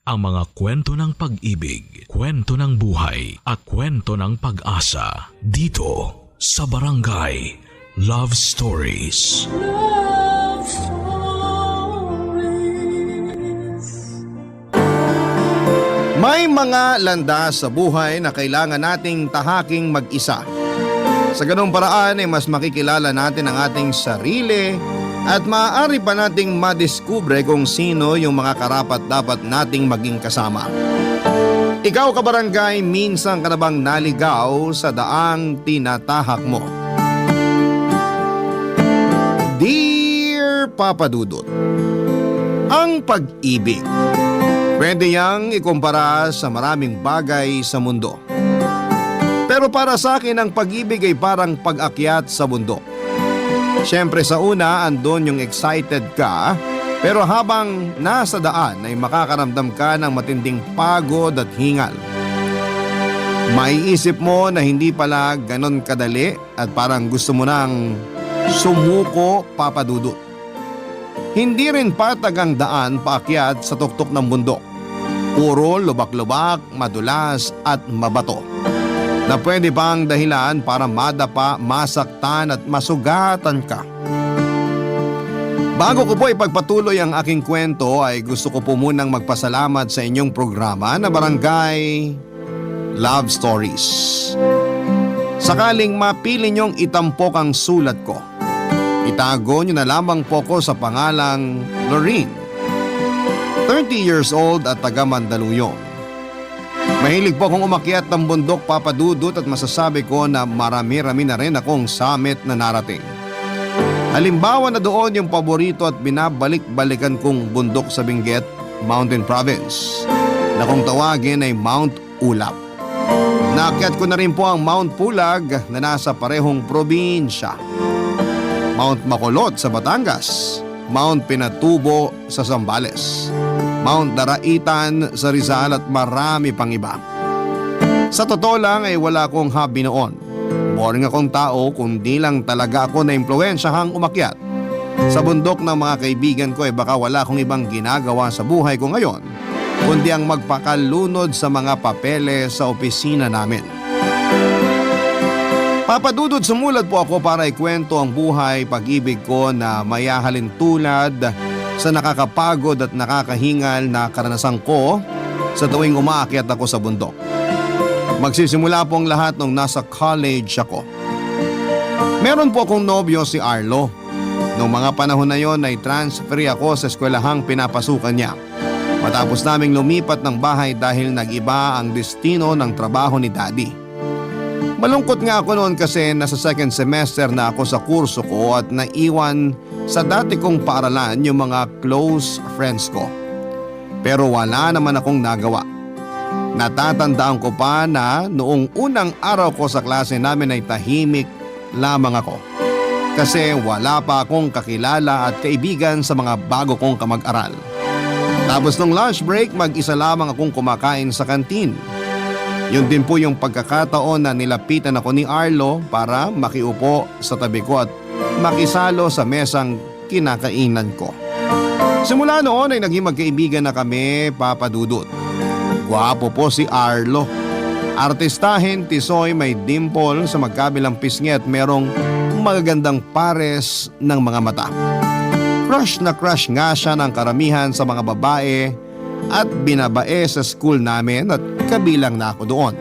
ang mga kwento ng pag-ibig, kwento ng buhay at kwento ng pag-asa dito sa Barangay Love Stories. Love Stories. May mga landas sa buhay na kailangan nating tahaking mag-isa. Sa ganung paraan ay mas makikilala natin ang ating sarili at maaari pa nating madiskubre kung sino yung mga karapat-dapat nating maging kasama. Ikaw kabarangay, minsan ka na bang naligaw sa daang tinatahak mo? Dear Papa Dudut, ang pag-ibig, pwede yang ikumpara sa maraming bagay sa mundo. Pero para sa akin ang pag-ibig ay parang pag-akyat sa bundok. Siyempre sa una andon yung excited ka, pero habang nasa daan ay makakaramdam ka ng matinding pagod at hingal. Maiisip mo na hindi pala ganon kadali at parang gusto mo nang sumuko, Papa Dudut. Hindi rin patag ang daan paakyat sa tuktok ng bundok. Puro lubak-lubak, madulas at mabato na pwede pang dahilan para madapa, masaktan at masugatan ka. Bago ko po ipagpatuloy ang aking kwento ay gusto ko po munang magpasalamat sa inyong programa na Barangay Love Stories. Sakaling mapili niyong itampok ang sulat ko, itago niyo na lamang po ko sa pangalang Lorene, 30 years old at taga Mandaluyong. Mahilig po akong umakyat ng bundok, Papa Dudut, at masasabi ko na marami-rami na rin akong summit na narating. Halimbawa na doon yung paborito at binabalik-balikan kong bundok sa Benguet, Mountain Province, na kung tawagin ay Mount Ulap. Naakyat ko na rin po ang Mount Pulag na nasa parehong probinsya. Mount Macolot sa Batangas, Mount Pinatubo sa Zambales, Mount Daraitan sa Rizal at marami pang iba. Sa totoo lang ay wala akong hobby noon. Boring akong tao kundi lang talaga ako na impluwensyahang umakyat. Sa bundok ng mga kaibigan ko ay baka wala akong ibang ginagawa sa buhay ko ngayon kundi ang magpakalunod sa mga papeles sa opisina namin. Papa Dudut, sumulat po ako para ikwento ang buhay pag-ibig ko na mayahalin tulad sa nakakapagod at nakakahingal na karanasan ko sa tuwing umaakyat ako sa bundok. Magsisimula po ang lahat nung nasa college ako. Meron po akong nobyo si Arlo. Noong mga panahon na yon ay transfer ako sa eskwelahang pinapasukan niya. Matapos naming lumipat ng bahay dahil nag-iba ang destino ng trabaho ni Daddy. Malungkot nga ako noon kasi nasa second semester na ako sa kurso ko at naiwan sa dati kong paaralan yung mga close friends ko. Pero wala naman akong nagawa. Natatandaan ko pa na noong unang araw ko sa klase namin ay tahimik lamang ako. Kasi wala pa akong kakilala at kaibigan sa mga bago kong kamag-aral. Tapos nung lunch break, mag-isa lamang akong kumakain sa kantin. Yun din po yung pagkakataon na nilapitan ako ni Arlo para makiupo sa tabi ko at makisalo sa mesang kinakainan ko. Simula noon ay naging magkaibigan na kami, Papa Dudut. Gwapo po si Arlo. Artistahin, tisoy, may dimple sa magkabilang pisngi at merong magagandang pares ng mga mata. Crush na crush nga siya ng karamihan sa mga babae at binabae sa school namin at kabilang na ako doon.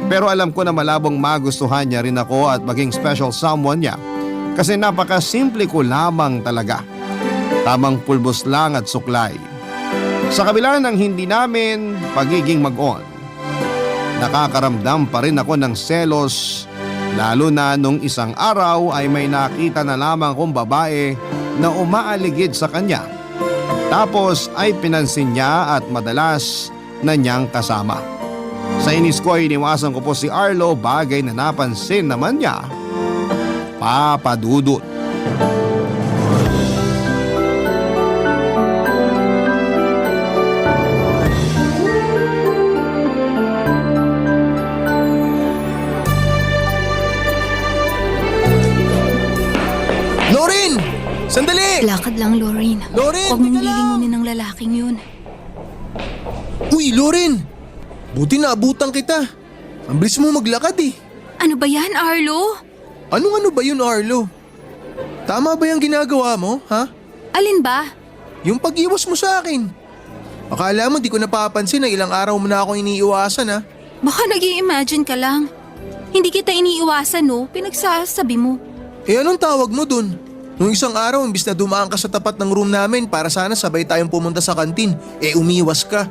Pero alam ko na malabong magustuhan niya rin ako at maging special someone niya kasi napakasimple ko lamang talaga. Tamang pulbos lang at suklay. Sa kabila ng hindi namin pagiging mag-on, nakakaramdam pa rin ako ng selos lalo na nung isang araw ay may nakita na lamang kong babae na umaaligid sa kanya. Tapos ay pinansin niya at madalas na niyang kasama. Sa inis ko ay iniwasan ko po si Arlo, bagay na napansin naman niya, Papa Dudut. Lorene! Sandali! Lakad lang, Lorraine. Lorraine, Huwag mong teka lang. lilingunin ng lalaking yun. Uy, Loren! Buti naabutan kita. Ang bilis mo maglakad eh. Ano ba yan, Arlo? Ano ba yun, Arlo? Tama ba yung ginagawa mo, ha? Alin ba? Yung pag-iwas mo sa akin. Akala mo di ko napapansin na ilang araw mo na ako iniiwasan, ha? Baka nag-i-imagine ka lang. Hindi kita iniiwasan, no? Pinagsasabi mo. Eh anong tawag mo dun? Nung isang araw, imbis na dumaan ka sa tapat ng room namin para sana sabay tayong pumunta sa kantin, umiwas ka.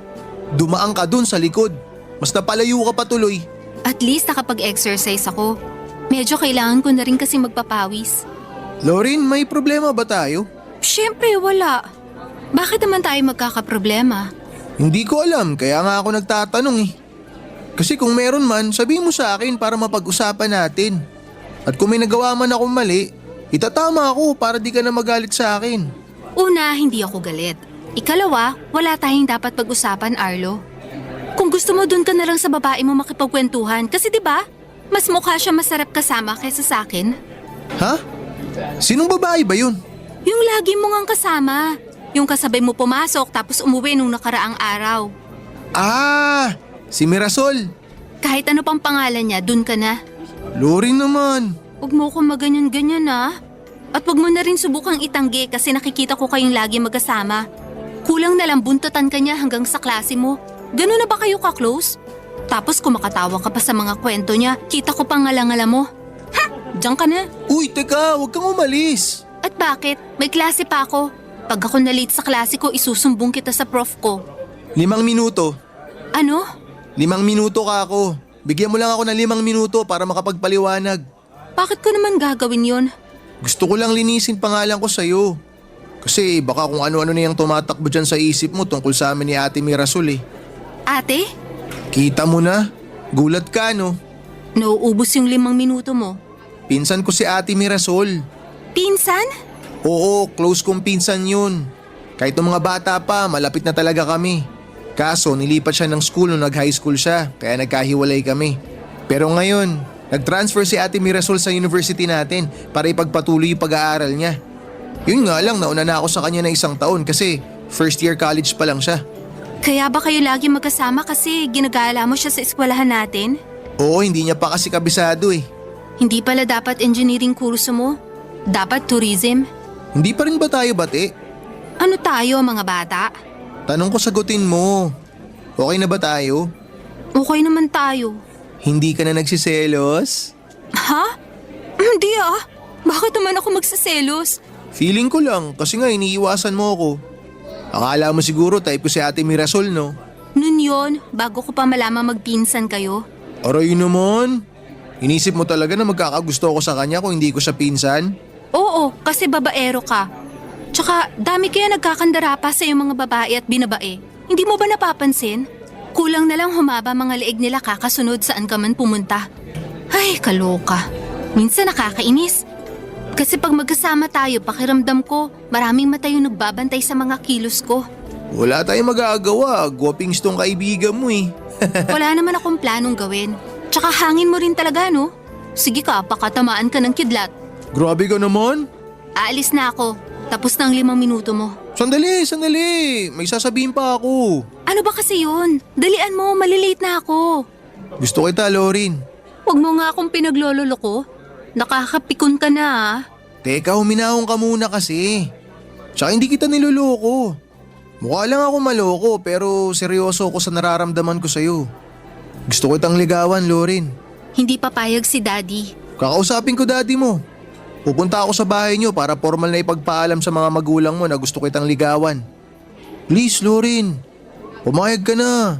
Dumaan ka dun sa likod. Mas napalayo ka pa tuloy. At least nakapag-exercise ako. Medyo kailangan ko na rin kasi magpapawis. Loren, may problema ba tayo? Siyempre, wala. Bakit naman tayo magkakaproblema? Hindi ko alam, kaya nga ako nagtatanong eh. Kasi kung meron man, sabihin mo sa akin para mapag-usapan natin. At kung may nagawa man akong mali, itatama ako para di ka na magalit sa akin. Una, hindi ako galit. Ikalawa, wala tayong dapat pag-usapan, Arlo. Kung gusto mo, dun ka na lang sa babae mo makipagkwentuhan. Kasi 'di ba? Mas mukha siya masarap kasama kaysa sa akin. Ha? Sinong babae ba yun? Yung lagi mo ngang kasama. Yung kasabay mo pumasok tapos umuwi nung nakaraang araw. Ah, si Mirasol. Kahit ano pang pangalan niya, dun ka na. Loren naman. Huwag mo akong maganyan-ganyan ah. At huwag mo na rin subukang itanggi kasi nakikita ko kayong lagi magkasama. Kulang na lang buntutan ka niya hanggang sa klase mo. Ganun na ba kayo ka-close? Tapos kumakatawa ka pa sa mga kwento niya, kita ko pang ngala-ngala mo. Ha! Diyan ka na. Uy, teka, huwag kang umalis. At bakit? May klase pa ako. Pag ako na-late sa klase ko, isusumbong kita sa prof ko. 5 minuto. Ano? 5 minuto ka ako. Bigyan mo lang ako ng 5 minuto para makapagpaliwanag. Bakit ko naman gagawin yon? Gusto ko lang linisin pangalan ko sa'yo. Kasi baka kung ano-ano na yung tumatakbo dyan sa isip mo tungkol sa amin ni Ate Mirasol eh. Ate? Kita mo na? Gulat ka no? Nauubos yung 5 minuto mo. Pinsan ko si Ate Mirasol. Pinsan? Oo, close kong pinsan yun. Kahit nung mga bata pa, malapit na talaga kami. Kaso nilipat siya ng school nung nag-high school siya, kaya nagkahiwalay kami. Pero ngayon, nag-transfer si Ate Mirasol sa university natin para ipagpatuloy yung pag-aaral niya. Yun nga lang, nauna na ako sa kanya na 1 taon kasi first year college pa lang siya. Kaya ba kayo lagi magkasama kasi ginagala mo siya sa eskwelahan natin? Oo, hindi niya pa kasi kabisado eh. Hindi pala dapat engineering kurso mo? Dapat tourism? Hindi pa rin ba tayo bati? Ano tayo mga bata? Tanong ko sagutin mo. Okay na ba tayo? Okay naman tayo. Hindi ka na nagsiselos? Ha? Hindi ah. Bakit naman ako magsaselos? Feeling ko lang kasi nga iniiwasan mo ako. Akala mo siguro type ko si Ate Mirasol no? Nun yon, bago ko pa malaman magpinsan kayo. Aray naman. Inisip mo talaga na magkakagusto ako sa kanya kung hindi ko siya pinsan? Oo, kasi babaero ka. Tsaka dami kaya nagkakandara pa sa yung mga babae at binabae. Hindi mo ba napapansin? Kulang na lang humaba mga leeg nila kakasunod saan ka man pumunta. Ay, kaloka. Minsan nakakainis. Kasi pag magkasama tayo, pakiramdam ko, maraming mata yung nagbabantay sa mga kilos ko. Wala tayong magagawa. Gwapings tong kaibigan mo eh. Wala naman akong planong gawin. Tsaka hangin mo rin talaga, no? Sige ka, pakatamaan ka ng kidlat. Grabe ka naman. Aalis na ako. Tapos na ang 5 minuto mo. Sandali. May sasabihin pa ako. Ano ba kasi yun? Dalian mo, malilate na ako. Gusto kita, Loren. Huwag mo nga akong pinaglololo ko. Nakakapikon ka na ah. Teka, huminahon ka muna kasi. Tsaka hindi kita niloloko. Mukha lang ako maloko pero seryoso ako sa nararamdaman ko sa'yo. Gusto ko itang ligawan, Loren. Hindi papayag si Daddy. Kakausapin ko daddy mo. Pupunta ako sa bahay niyo para formal na ipagpaalam sa mga magulang mo na gusto ko itang ligawan. Please, Loren. Pumayag ka na.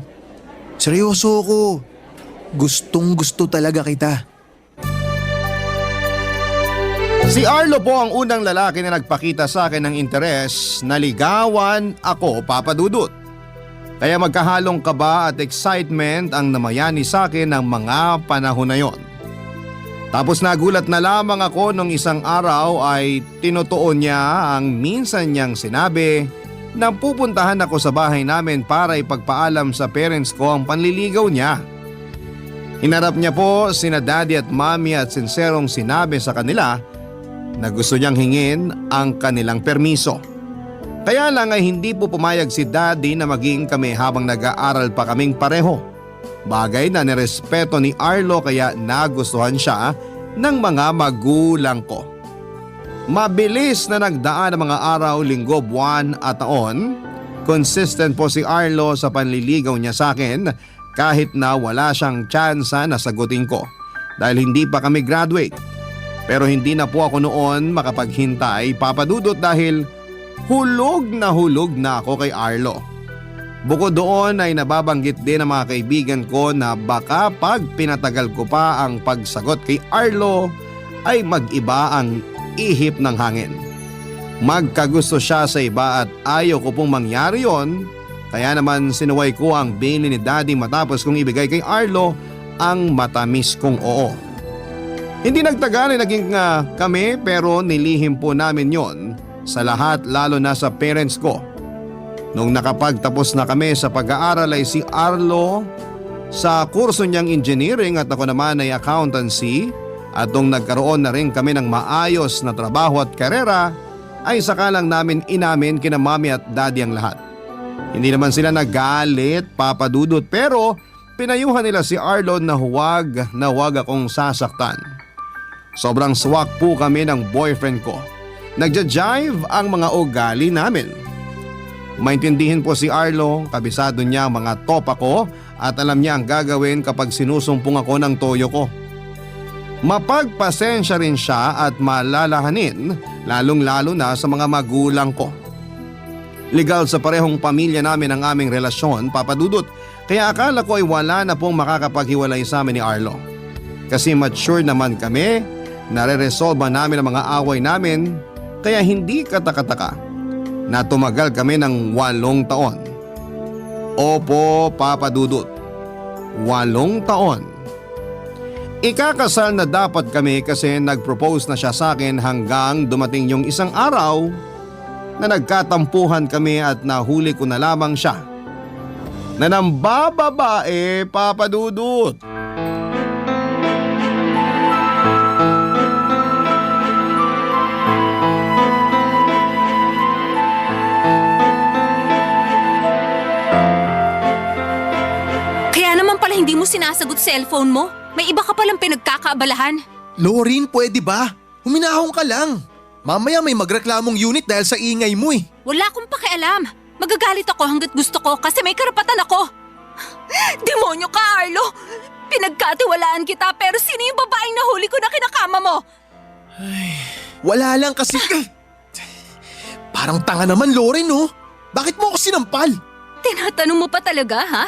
Seryoso ako. Gustong gusto talaga kita. Si Arlo po ang unang lalaki na nagpakita sa akin ng interes na ligawan ako, Papa Dudut. Kaya magkahalong kaba at excitement ang namayani sa akin ng mga panahon na yon. Tapos nagulat na lamang ako nung isang araw ay tinutuon niya ang minsan niyang sinabi na pupuntahan ako sa bahay namin para ipagpaalam sa parents ko ang panliligaw niya. Hinarap niya po sina daddy at mommy at sinserong sinabi sa kanila na gusto niyang hingin ang kanilang permiso. Kaya lang ay hindi po pumayag si Daddy na maging kami habang nag-aaral pa kaming pareho. Bagay na nirespeto ni Arlo kaya nagustuhan siya ng mga magulang ko. Mabilis na nagdaan ang mga araw, linggo, buwan at taon. Consistent po si Arlo sa panliligaw niya sa akin kahit na wala siyang tsansa na sagutin ko dahil hindi pa kami graduate. Pero hindi na po ako noon makapaghintay, Papa Dudut, dahil hulog na ako kay Arlo. Bukod doon ay nababanggit din ng mga kaibigan ko na baka pag pinatagal ko pa ang pagsagot kay Arlo ay mag-iba ang ihip ng hangin. Magkagusto siya sa iba at ayaw ko pong mangyari yon, kaya naman sinuway ko ang bini ni Daddy matapos kong ibigay kay Arlo ang matamis kong oo. Hindi nagtagal ay naging kami pero nilihim po namin yon sa lahat lalo na sa parents ko. Nung nakapagtapos na kami sa pag-aaral ay si Arlo sa kurso niyang engineering at ako naman ay accountancy, at nung nagkaroon na rin kami ng maayos na trabaho at karera ay saka lang namin inamin kina Mami at Daddy ang lahat. Hindi naman sila nagalit, Papa Dudut, pero pinayuhan nila si Arlo na huwag akong sasaktan. Sobrang swak po kami ng boyfriend ko. Nagja-jive ang mga ugali namin. Maintindihin po si Arlo, kabisado niya ang mga topa ko at alam niya ang gagawin kapag sinusumpong ako ng toyo ko. Mapagpasensya rin siya at malalahanin, lalong-lalo na sa mga magulang ko. Legal sa parehong pamilya namin ang aming relasyon, Papa Dudut, kaya akala ko ay wala na pong makakapaghiwalay sa amin ni Arlo. Kasi mature naman kami, nare-resolve namin ang mga away namin, kaya hindi katakataka na tumagal kami ng 8 taon. Opo, Papa Dudut, 8 taon. Ikakasal na dapat kami kasi nag-propose na siya sa akin hanggang dumating yung isang araw na nagkatampuhan kami at nahuli ko na lamang siya na nambababae, Papa Dudut. Kaya naman pala hindi mo sinasagot cellphone mo. May iba ka palang pinagkakaabalahan. Lorin, pwede ba? Huminahon ka lang. Mamaya may magreklamong unit dahil sa ingay mo eh. Wala akong pakialam. Magagalit ako hanggat gusto ko kasi may karapatan ako. Demonyo ka, Arlo! Pinagkatiwalaan kita pero sino yung babaeng nahuli ko na kinakama mo? Wala lang kasi… Parang tanga naman, Lorin, no? Bakit mo ako sinampal? Tinatanong mo pa talaga, ha?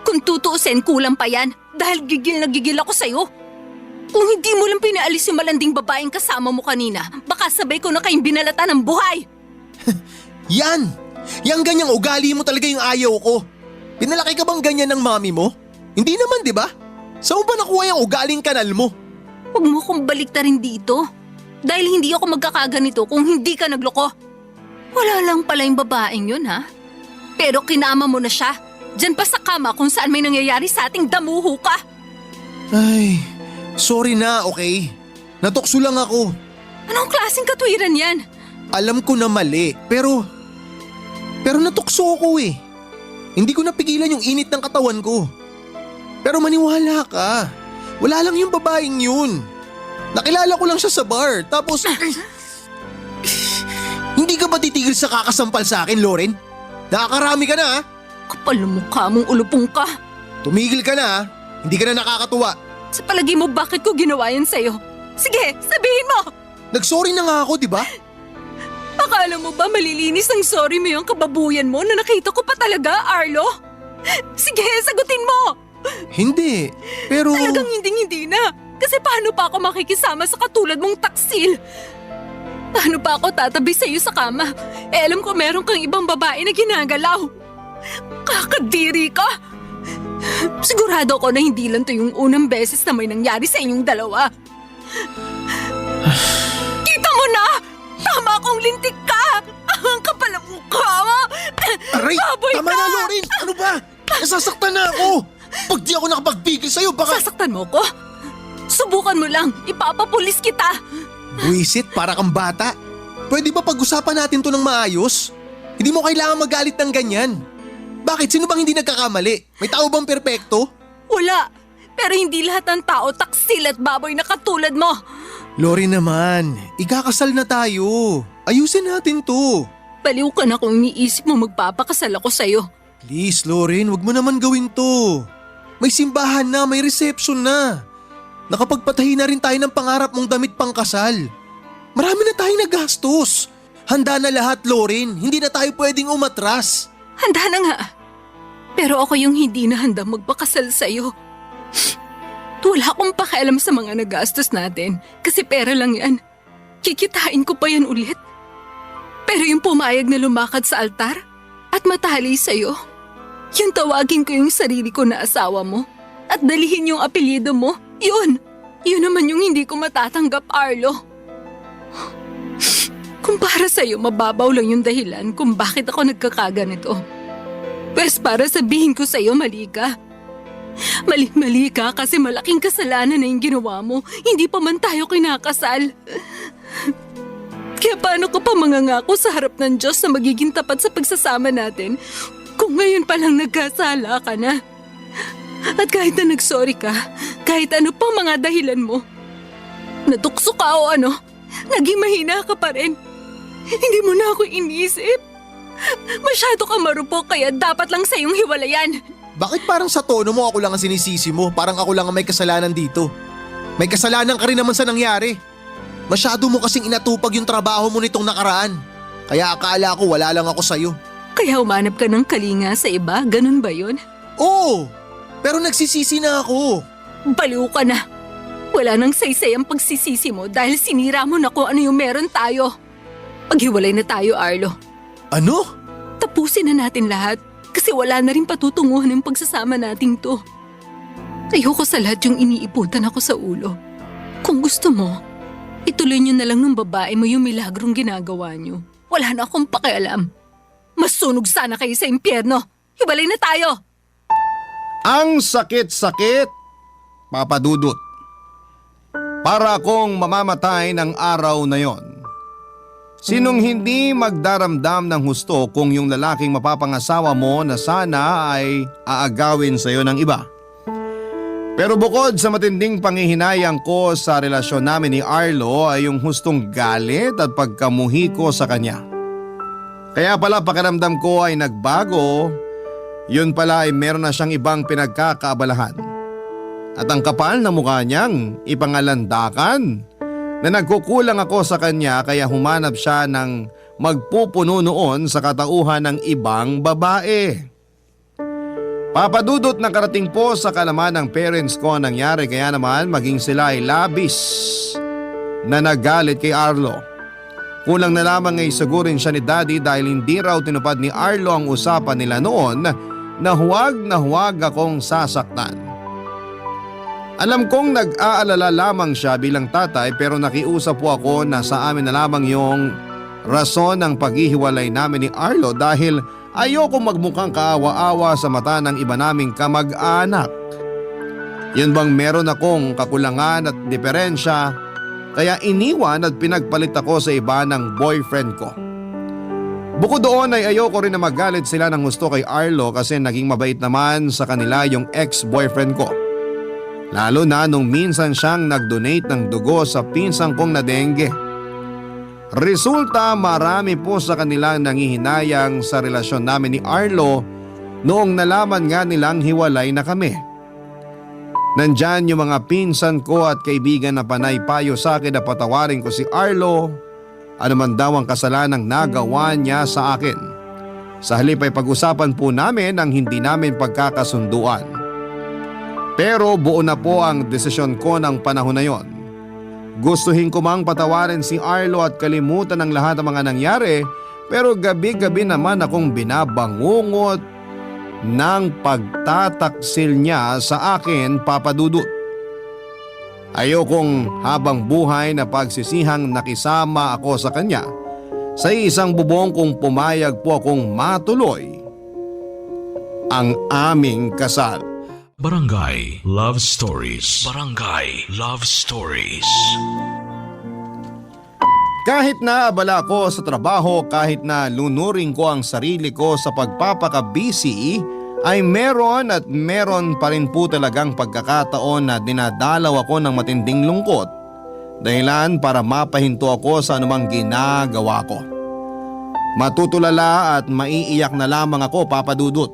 Kung tutuusin, kulang pa yan dahil gigil na gigil ako sa'yo. Kung hindi mo lang pinaalis yung malanding babaeng kasama mo kanina, baka sabay ko na kayong binalata ng buhay. Yan! Yang ganyang ugali mo talaga yung ayaw ko. Pinalaki ka bang ganyan ng mami mo? Hindi naman, di ba? Saan ba nakuha yung ugaling kanal mo? Huwag mo kong baliktarin dito. Dahil hindi ako magkakaganito kung hindi ka nagloko. Wala lang pala yung babaeng yun, ha? Pero kinama mo na siya. Diyan pa sa kama kung saan may nangyayari sa ating damuho ka. Ay, sorry na, okay? Natukso lang ako. Anong klaseng katwiran yan? Alam ko na mali, pero natukso ako eh. Hindi ko napigilan yung init ng katawan ko. Pero maniwala ka, wala lang yung babaeng yun. Nakilala ko lang siya sa bar, tapos… Hindi ka ba titigil sa kakasampal sa akin, Loren? Nakakarami ka na ha? Kapal ng mukha mong ulupong ka. Tumigil ka na ha? Hindi ka na nakakatuwa. Sa palagi mo bakit ko ginawa yan sa'yo? Sige, sabihin mo! Nagsorry na nga ako, di ba? Akala mo ba malilinis ang sorry mo yung kababuyan mo na nakita ko pa talaga, Arlo? Sige, sagutin mo! Hindi, pero… Talagang hindi na. Kasi paano pa ako makikisama sa katulad mong taksil? Paano pa ako tatabi sa'yo sa kama? Alam ko meron kang ibang babae na ginagalaw. Kakadiri ka! Sigurado ako na hindi lang to yung unang beses na may nangyari sa inyong dalawa. Kita mo na! Tama akong lintik ka! Ang kapal ng mukha mo! Aray! Baboy Tama ka! na, Loren! Ano ba? Nasasaktan na ako! Pag di ako nakapagbigil sa'yo, baka… Sasaktan mo ko? Subukan mo lang, ipapapulis kita! Buisit, para kang bata. Pwede ba pag-usapan natin to ng maayos? Hindi mo kailangan magalit ng ganyan. Bakit? Sino bang hindi nagkakamali? May tao bang perpekto? Wala. Pero hindi lahat ng tao taksil at baboy na katulad mo. Lori naman, ikakasal na tayo. Ayusin natin to. Baliw ka na kung iniisip mo magpapakasal ako sa'yo. Please, Loren, wag mo naman gawin to. May simbahan na, may reception na. Nakapagpatahi na rin tayo ng pangarap mong damit pang kasal. Marami na tayong nagastos. Handa na lahat, Loren. Hindi na tayo pwedeng umatras. Handa na nga. Pero ako yung hindi na handa magpakasal sa'yo. Wala akong pakialam sa mga nagastos natin kasi pera lang yan. Kikitain ko pa yan ulit. Pero yung pumayag na lumakad sa altar at matali sa'yo, yung tawagin ko yung sarili ko na asawa mo at dalihin yung apelyido mo, yun naman yung hindi ko matatanggap, Arlo. Kung para sa'yo, mababaw lang yung dahilan kung bakit ako nagkakaganito. Pwes para sabihin ko sa'yo, mali ka. Mali ka kasi malaking kasalanan na yung ginawa mo. Hindi pa man tayo kinakasal. Kaya paano ko pa mangangako sa harap ng Diyos na magiging tapat sa pagsasama natin kung ngayon pa lang nagkasala ka na? At kahit na nagsorry ka, kahit ano pang mga dahilan mo, natukso ka o ano, naging mahina ka pa rin. Hindi mo na ako iniisip. Masyado ka marupok kaya dapat lang sa'yong hiwalayan. Bakit parang sa tono mo ako lang ang sinisisi mo? Parang ako lang ang may kasalanan dito. May kasalanan ka rin naman sa nangyari. Masyado mo kasing inatupag yung trabaho mo nitong nakaraan. Kaya akala ko wala lang ako sa'yo. Kaya umanap ka ng kalinga sa iba? Ganun ba yun? Oo! Pero nagsisisi na ako. Baliw ka na. Wala nang saysay ang pagsisisi mo dahil sinira mo na kung ano yung meron tayo. Paghiwalay na tayo, Arlo. Ano? Tapusin na natin lahat kasi wala na rin patutunguhan ng pagsasama nating to. Ayoko sa lahat yung iniiputan ako sa ulo. Kung gusto mo, ituloy niyo na lang ng babae mo yung milagrong ginagawa niyo. Wala na akong pakialam. Masunog sana kayo sa impyerno. Hiwalay na tayo! Ang sakit-sakit, Papa Dudut. Para akong mamamatay ng araw na yon. Sinong hindi magdaramdam ng husto kung yung lalaking mapapangasawa mo na sana ay aagawin sa iyo ng iba? Pero bukod sa matinding panghihinayang ko sa relasyon namin ni Arlo ay yung hustong galit at pagkamuhi ko sa kanya. Kaya pala pakiramdam ko ay nagbago, yun pala ay meron na siyang ibang pinagkakaabalahan. At ang kapal na mukha niyang ipangalandakan na nagkukulang ako sa kanya kaya humanap siya ng magpupuno noon sa katauhan ng ibang babae. Papadudot na karating po sa kalaman ng parents ko ang nangyari kaya naman maging sila ay labis na nagalit kay Arlo. Kulang na lamang ay sagurin siya ni Daddy dahil hindi raw tinupad ni Arlo ang usapan nila noon na huwag akong sasaktan. Alam kong nag-aalala lamang siya bilang tatay pero nakiusap po ako na sa amin na lamang yung rason ng paghihiwalay namin ni Arlo dahil ayoko magmukhang kaawa-awa sa mata ng iba naming kamag-anak. Yun bang meron akong kakulangan at diferensya kaya iniwan at pinagpalit ako sa iba ng boyfriend ko. Bukod doon ay ayoko rin na magalit sila ng gusto kay Arlo kasi naging mabait naman sa kanila yung ex-boyfriend ko. Lalo na nung minsan siyang nag-donate ng dugo sa pinsang kong na dengue. Resulta marami po sa kanilang nangihinayang sa relasyon namin ni Arlo noong nalaman nga nilang hiwalay na kami. Nandyan yung mga pinsan ko at kaibigan na panay payo sa akin na patawarin ko si Arlo ano man daw ang kasalanang nagawa niya sa akin. Sa halip ay pag-usapan po namin ang hindi namin pagkakasunduan. Pero buo na po ang desisyon ko ng panahon na yon. Gustuhin ko mang patawarin si Arlo at kalimutan ang lahat ng mga nangyari pero gabi-gabi naman akong binabangungot ng pagtataksil niya sa akin, Papa Dudut. Ayokong habang buhay na pagsisihang nakisama ako sa kanya sa isang bubong kung pumayag po akong matuloy ang aming kasal. Barangay Love Stories. Barangay Love Stories. Kahit na abala ko sa trabaho, kahit na lunuring ko ang sarili ko sa pagpapaka-busy, ay meron at meron pa rin po talagang pagkakataon na dinadalaw ako ng matinding lungkot. Dahilan para mapahinto ako sa anumang ginagawa ko. Matutulala at maiiyak na lamang ako, Papa Dudut.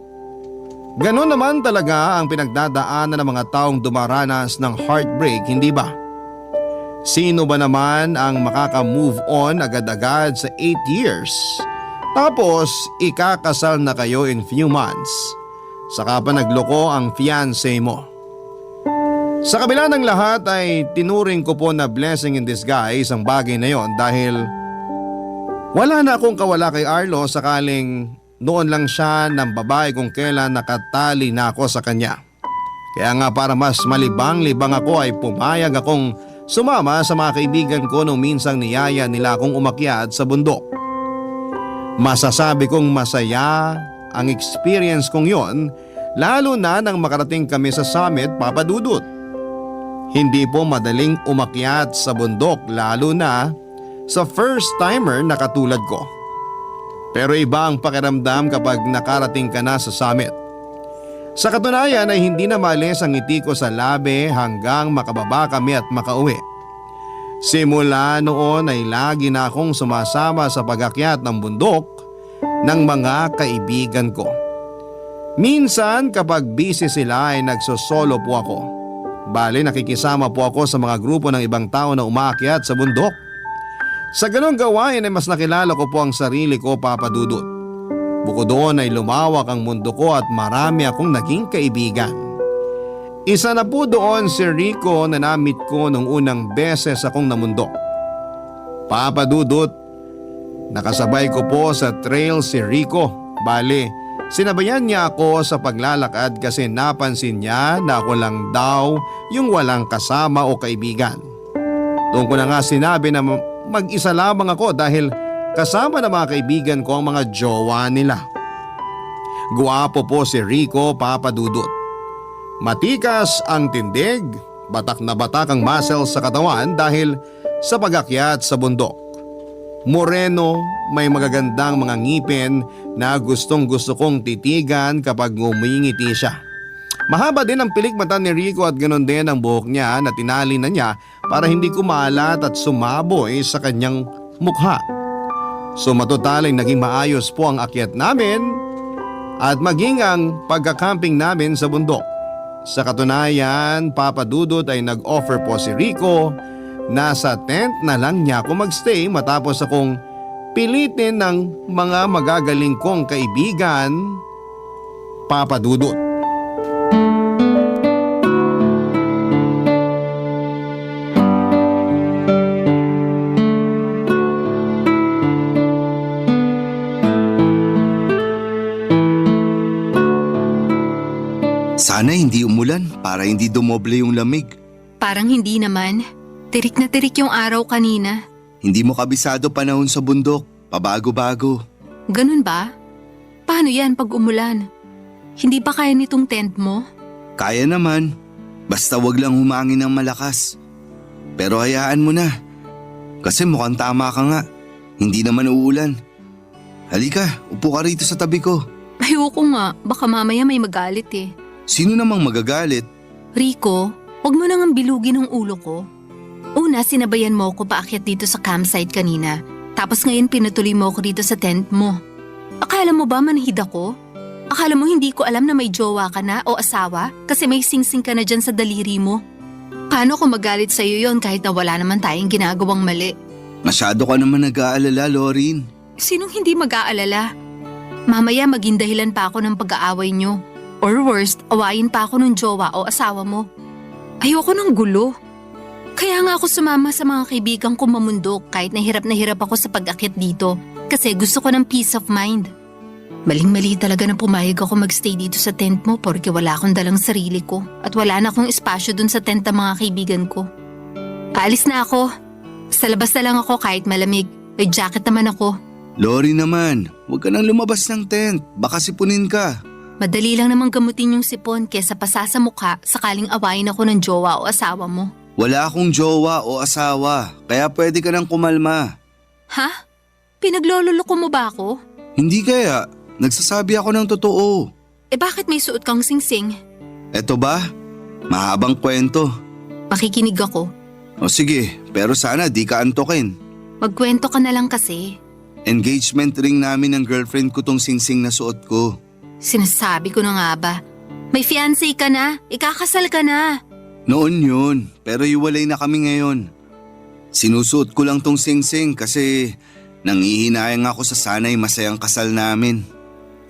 Ganon naman talaga ang pinagdadaanan ng mga taong dumaranas ng heartbreak, hindi ba? Sino ba naman ang makaka-move on agad-agad sa 8 years? Tapos ikakasal na kayo in few months. Saka pa nagloko ang fiancé mo. Sa kabila ng lahat ay tinuring ko po na blessing in disguise ang bagay na yon dahil wala na akong kawala kay Arlo sakaling noon lang siya ng babae kung kailan nakatali na ako sa kanya. Kaya nga para mas malibang-libang ako ay pumayag akong sumama sa mga kaibigan ko nung minsang niyaya nila akong umakyat sa bundok. Masasabi kong masaya ang experience kong yon, lalo na nang makarating kami sa summit, Papa Dudut. Hindi po madaling umakyat sa bundok lalo na sa first timer na katulad ko. Pero iba ang pakiramdam kapag nakarating ka na sa summit. Sa katunayan ay hindi na maalis ang ngiti ko sa labi hanggang makababa kami at makauwi. Simula noon ay lagi na akong sumasama sa pag-akyat ng bundok ng mga kaibigan ko. Minsan kapag busy sila ay nagsosolo po ako. Bale nakikisama po ako sa mga grupo ng ibang tao na umaakyat sa bundok. Sa ganong gawain ay mas nakilala ko po ang sarili ko, Papa Dudut. Bukod doon ay lumawak ang mundo ko at marami akong naging kaibigan. Isa na po doon si Rico na namit ko nung unang beses akong namundok. Papa Dudut, nakasabay ko po sa trail si Rico. Bale, sinabayan niya ako sa paglalakad kasi napansin niya na ako lang daw yung walang kasama o kaibigan. Doon ko na nga sinabi na mag-isa lamang ako dahil kasama ng mga kaibigan ko ang mga jowa nila. Guwapo po si Rico, Papa Dudut. Matikas ang tindig, batak na batak ang muscles sa katawan dahil sa pag-akyat sa bundok. Moreno, may magagandang mga ngipin na gustong gusto kong titigan kapag ngumingiti siya. Mahaba din ang pilik mata ni Rico at ganoon din ang buhok niya na tinali na niya para hindi kumalat at sumaboy sa kanyang mukha. So matotal ay naging maayos po ang akyat namin at maging ang pagkakamping namin sa bundok. Sa katunayan, Papa Dudut ay nag-offer po si Rico na sa tent na lang niya ako magstay matapos akong pilitin ng mga magagaling kong kaibigan, Papa Dudut. Sana hindi umulan para hindi dumoble yung lamig. Parang hindi naman. Tirik na tirik yung araw kanina. Hindi mo kabisado panahon sa bundok, pabago-bago. Ganun ba? Paano yan pag umulan? Hindi ba kaya nitong tent mo? Kaya naman, basta wag lang humangin ng malakas. Pero hayaan mo na, kasi mukhang tama ka nga. Hindi naman uulan. Halika, upo ka rito sa tabi ko. Ayoko nga, baka mamaya may magalit eh. Sino namang magagalit? Rico, huwag mo nang bilugin ang ulo ko. Una, sinabayan mo ako paakyat dito sa campsite kanina. Tapos ngayon pinutuloy mo ako dito sa tent mo. Akala mo ba manhid ako? Akala mo hindi ko alam na may jowa ka na o asawa kasi may singsing ka na dyan sa daliri mo? Paano ko magalit sa'yo yon kahit na wala naman tayong ginagawang mali? Masyado ka naman nag-aalala, Lorin. Sinong hindi mag-aalala? Mamaya maging dahilan pa ako ng pag-aaway nyo. Or worst, awayin pa ako ng jowa o asawa mo. Ayoko ng gulo. Kaya nga ako sumama sa mga kaibigan ko mamundok kahit na hirap ako sa pag-akyat dito kasi gusto ko ng peace of mind. Maling-mali talaga na pumayag ako magstay dito sa tent mo porque wala akong dalang sarili ko at wala na akong espasyo dun sa tent ng mga kaibigan ko. Paalis na ako. Sa labas na lang ako kahit malamig. May jacket naman ako. Lori naman, huwag ka nang lumabas ng tent. Baka sipunin ka. Madali lang namang gamutin yung sipon kesa pasa sa mukha sakaling awayin ako ng jowa o asawa mo. Wala akong jowa o asawa, kaya pwede ka nang kumalma. Ha? Pinaglololoko mo ba ako? Hindi kaya, nagsasabi ako ng totoo. Eh bakit may suot kang singsing? Eto ba? Mahabang kwento. Makikinig ako. O sige, pero sana di ka antokin. Magkwento ka na lang kasi. Engagement ring namin ng girlfriend ko tong singsing na suot ko. Sinasabi ko na nga ba? May fiancé ka na, ikakasal ka na. Noon yun, pero iwalay na kami ngayon. Sinusuot ko lang tong singsing kasi nangihinayang ako sa sanay masayang kasal namin.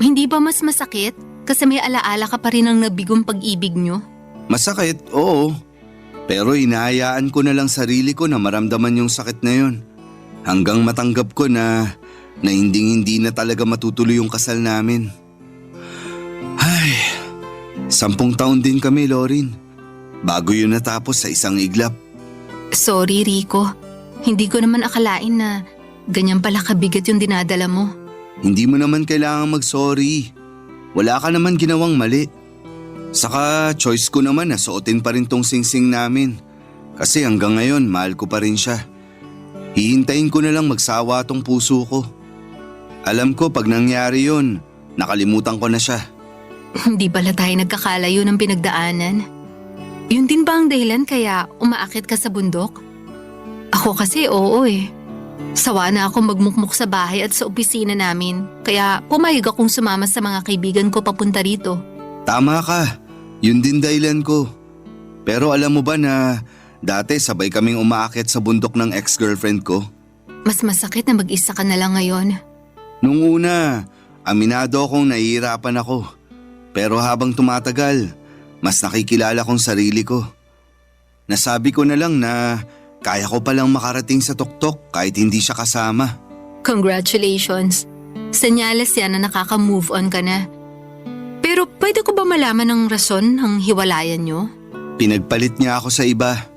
Hindi ba mas masakit? Kasi may alaala ka pa rin ng nabigong pag-ibig nyo? Masakit, oo. Pero hinahayaan ko na lang sarili ko na maramdaman yung sakit na yun. Hanggang matanggap ko na hindi na talaga matutuloy yung kasal namin. Ay, 10 taon din kami, Lorin. Bago yun natapos sa isang iglap. Sorry, Rico. Hindi ko naman akalain na ganyan pala kabigat yung dinadala mo. Hindi mo naman kailangang mag-sorry. Wala ka naman ginawang mali. Saka choice ko naman na suotin pa rin tong singsing namin. Kasi hanggang ngayon mahal ko pa rin siya. Hihintayin ko na lang magsawa tong puso ko. Alam ko pag nangyari yun, nakalimutan ko na siya. Hindi pala tayo nagkakalayo ng pinagdaanan. Yun din ba ang dahilan kaya umaakit ka sa bundok? Ako kasi oo eh. Sawa na ako magmukmuk sa bahay at sa opisina namin. Kaya pumayag akong sumama sa mga kaibigan ko papunta rito. Tama ka, yun din dahilan ko. Pero alam mo ba na dati sabay kaming umaakit sa bundok ng ex-girlfriend ko? Mas masakit na mag-isa ka na lang ngayon. Nung una, aminado akong nahihirapan ako. Pero habang tumatagal, mas nakikilala kong sarili ko. Nasabi ko na lang na kaya ko palang makarating sa tuktok kahit hindi siya kasama. Congratulations. Senyales yan na nakaka-move on ka na. Pero pwede ko ba malaman ang rason ng hiwalayan nyo? Pinagpalit niya ako sa iba.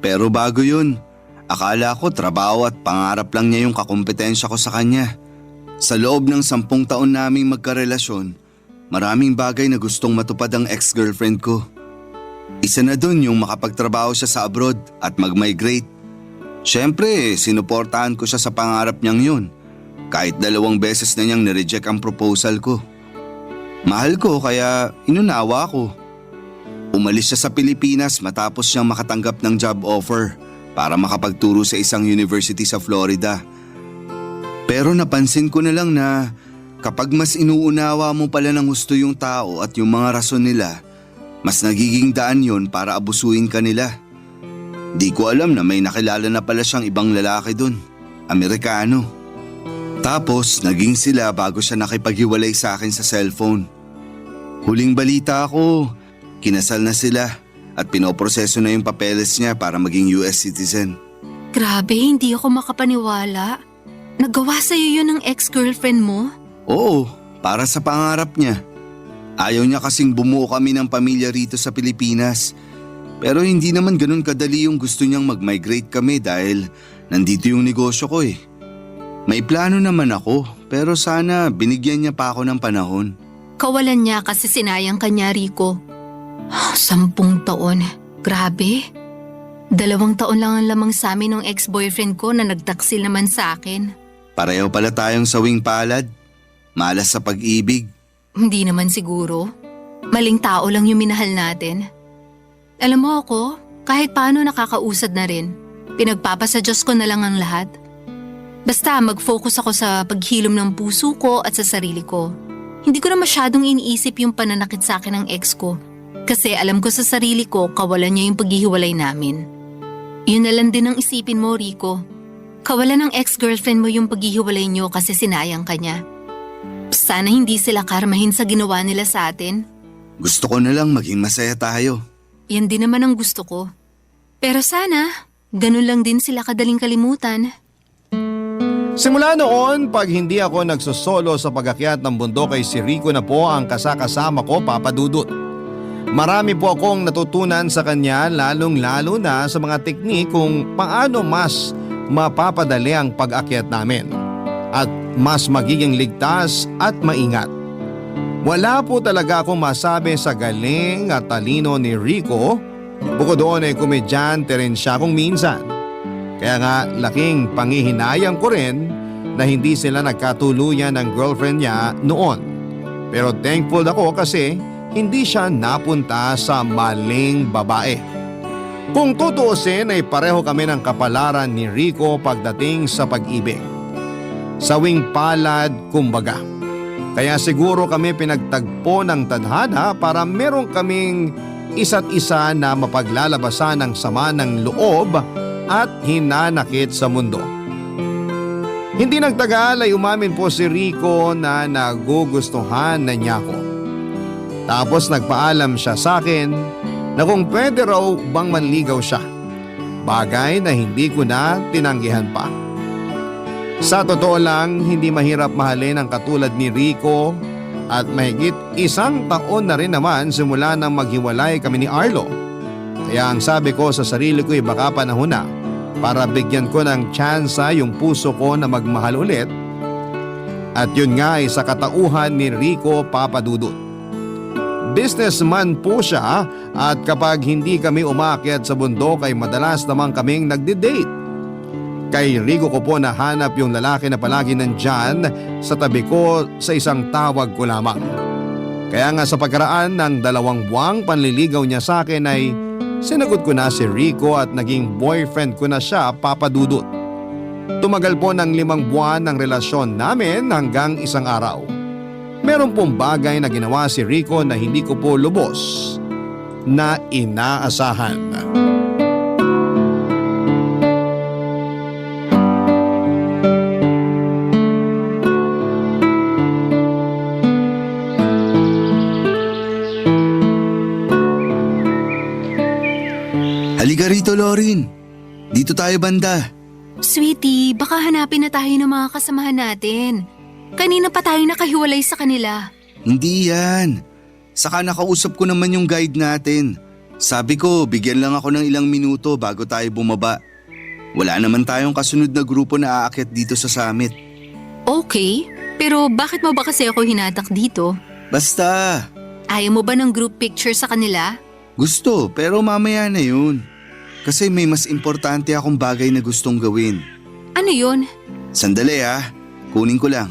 Pero bago yun, akala ko trabaho at pangarap lang niya yung kakumpetensya ko sa kanya. Sa loob ng 10 taon naming magkarelasyon, maraming bagay na gustong matupad ang ex-girlfriend ko. Isa na dun yung makapagtrabaho siya sa abroad at mag-migrate. Siyempre, sinuportahan ko siya sa pangarap niyang yun. Kahit 2 beses na niyang nireject ang proposal ko. Mahal ko kaya inunawa ko. Umalis siya sa Pilipinas matapos siyang makatanggap ng job offer para makapagturo sa isang university sa Florida. Pero napansin ko na lang na kapag mas inuunawa mo pala ng gusto yung tao at yung mga rason nila, mas nagiging daan yon para abusuin ka nila. Di ko alam na may nakilala na pala siyang ibang lalaki dun, Amerikano. Tapos naging sila bago siya nakipaghiwalay sa akin sa cellphone. Huling balita ko, kinasal na sila at pinoproseso na yung papeles niya para maging US citizen. Grabe, hindi ako makapaniwala. Nagawa sa'yo yun ng ex-girlfriend mo? Oo, para sa pangarap niya. Ayaw niya kasing bumuo kami ng pamilya rito sa Pilipinas. Pero hindi naman ganun kadali yung gusto niyang mag-migrate kami dahil nandito yung negosyo ko eh. May plano naman ako pero sana binigyan niya pa ako ng panahon. Kawalan niya kasi sinayang ka niya, Rico. 10 taon. Grabe. 2 taon lang ang lamang sa amin ng ex-boyfriend ko na nagtaksil naman sa akin. Pareho pala tayong sawing palad. Malas sa pag-ibig. Hindi naman siguro. Maling tao lang yung minahal natin. Alam mo ako, kahit paano nakakausad na rin. Pinagpapasa Diyos ko na lang ang lahat. Basta mag-focus ako sa paghilom ng puso ko at sa sarili ko. Hindi ko na masyadong iniisip yung pananakit sa akin ng ex ko. Kasi alam ko sa sarili ko kawalan niya yung paghihiwalay namin. Yun na lang din ang isipin mo, Rico. Kawalan ng ex-girlfriend mo yung paghihiwalay niyo kasi sinayang ka niya. Sana hindi sila karmahin sa ginawa nila sa atin. Gusto ko na lang maging masaya tayo. Yan din naman ang gusto ko. Pero sana, ganun lang din sila kadaling kalimutan. Simula noon, pag hindi ako nagsosolo sa pag-akyat ng bundok ay si Rico na po ang kasakasama ko, Papa Dudut. Marami po akong natutunan sa kanya lalong-lalo na sa mga teknik kung paano mas mapapadali ang pag-akyat namin at mas magiging ligtas at maingat. Wala po talaga akong masabi sa galing at talino ni Rico, bukod doon ay komedyante rin siya kung minsan. Kaya nga laking pangihinayang ko rin na hindi sila nagkatuluyan ng girlfriend niya noon. Pero thankful ako kasi hindi siya napunta sa maling babae. Kung tutuusin ay pareho kami ng kapalaran ni Rico pagdating sa pag-ibig. Sawing palad kumbaga. Kaya siguro kami pinagtagpo ng tadhana para meron kaming isa't isa na mapaglalabasan ng sama ng loob at hinanakit sa mundo. Hindi nagtagal ay umamin po si Rico na nagugustuhan na niya ako. Tapos nagpaalam siya sa akin na kung pwede raw bang manligaw siya. Bagay na hindi ko na tinanggihan pa. Sa totoo lang, hindi mahirap mahalin ang katulad ni Rico at mahigit 1 taon na rin naman simula nang maghiwalay kami ni Arlo. Kaya ang sabi ko sa sarili ko ay baka panahon na para bigyan ko ng tsansa yung puso ko na magmahal ulit. At yun nga ay sa katauhan ni Rico Papadudut. Businessman po siya at kapag hindi kami umakyat sa bundok ay madalas naman kaming nagdi-date. Kay Rico ko po nahanap yung lalaki na palagi nandyan sa tabi ko sa isang tawag ko lamang. Kaya nga sa pagkaraan ng 2 buwang panliligaw niya sa akin ay sinagot ko na si Rico at naging boyfriend ko na siya, Papadudut. Tumagal po ng 5 buwan ng relasyon namin hanggang isang araw. Meron pong bagay na ginawa si Rico na hindi ko po lubos na inaasahan. Halika rito, Lorin. Dito tayo banda. Sweetie, baka hanapin na tayo ng mga kasamahan natin. Kanina pa tayo nakahiwalay sa kanila. Hindi yan. Saka nakausap ko naman yung guide natin. Sabi ko, bigyan lang ako ng ilang minuto bago tayo bumaba. Wala naman tayong kasunod na grupo na aakyat dito sa summit. Okay, pero bakit mo ba kasi ako hinatak dito? Basta. Ayaw mo ba ng group picture sa kanila? Gusto, pero mamaya na yun. Kasi may mas importante akong bagay na gustong gawin. Ano yun? Sandali ha, kunin ko lang.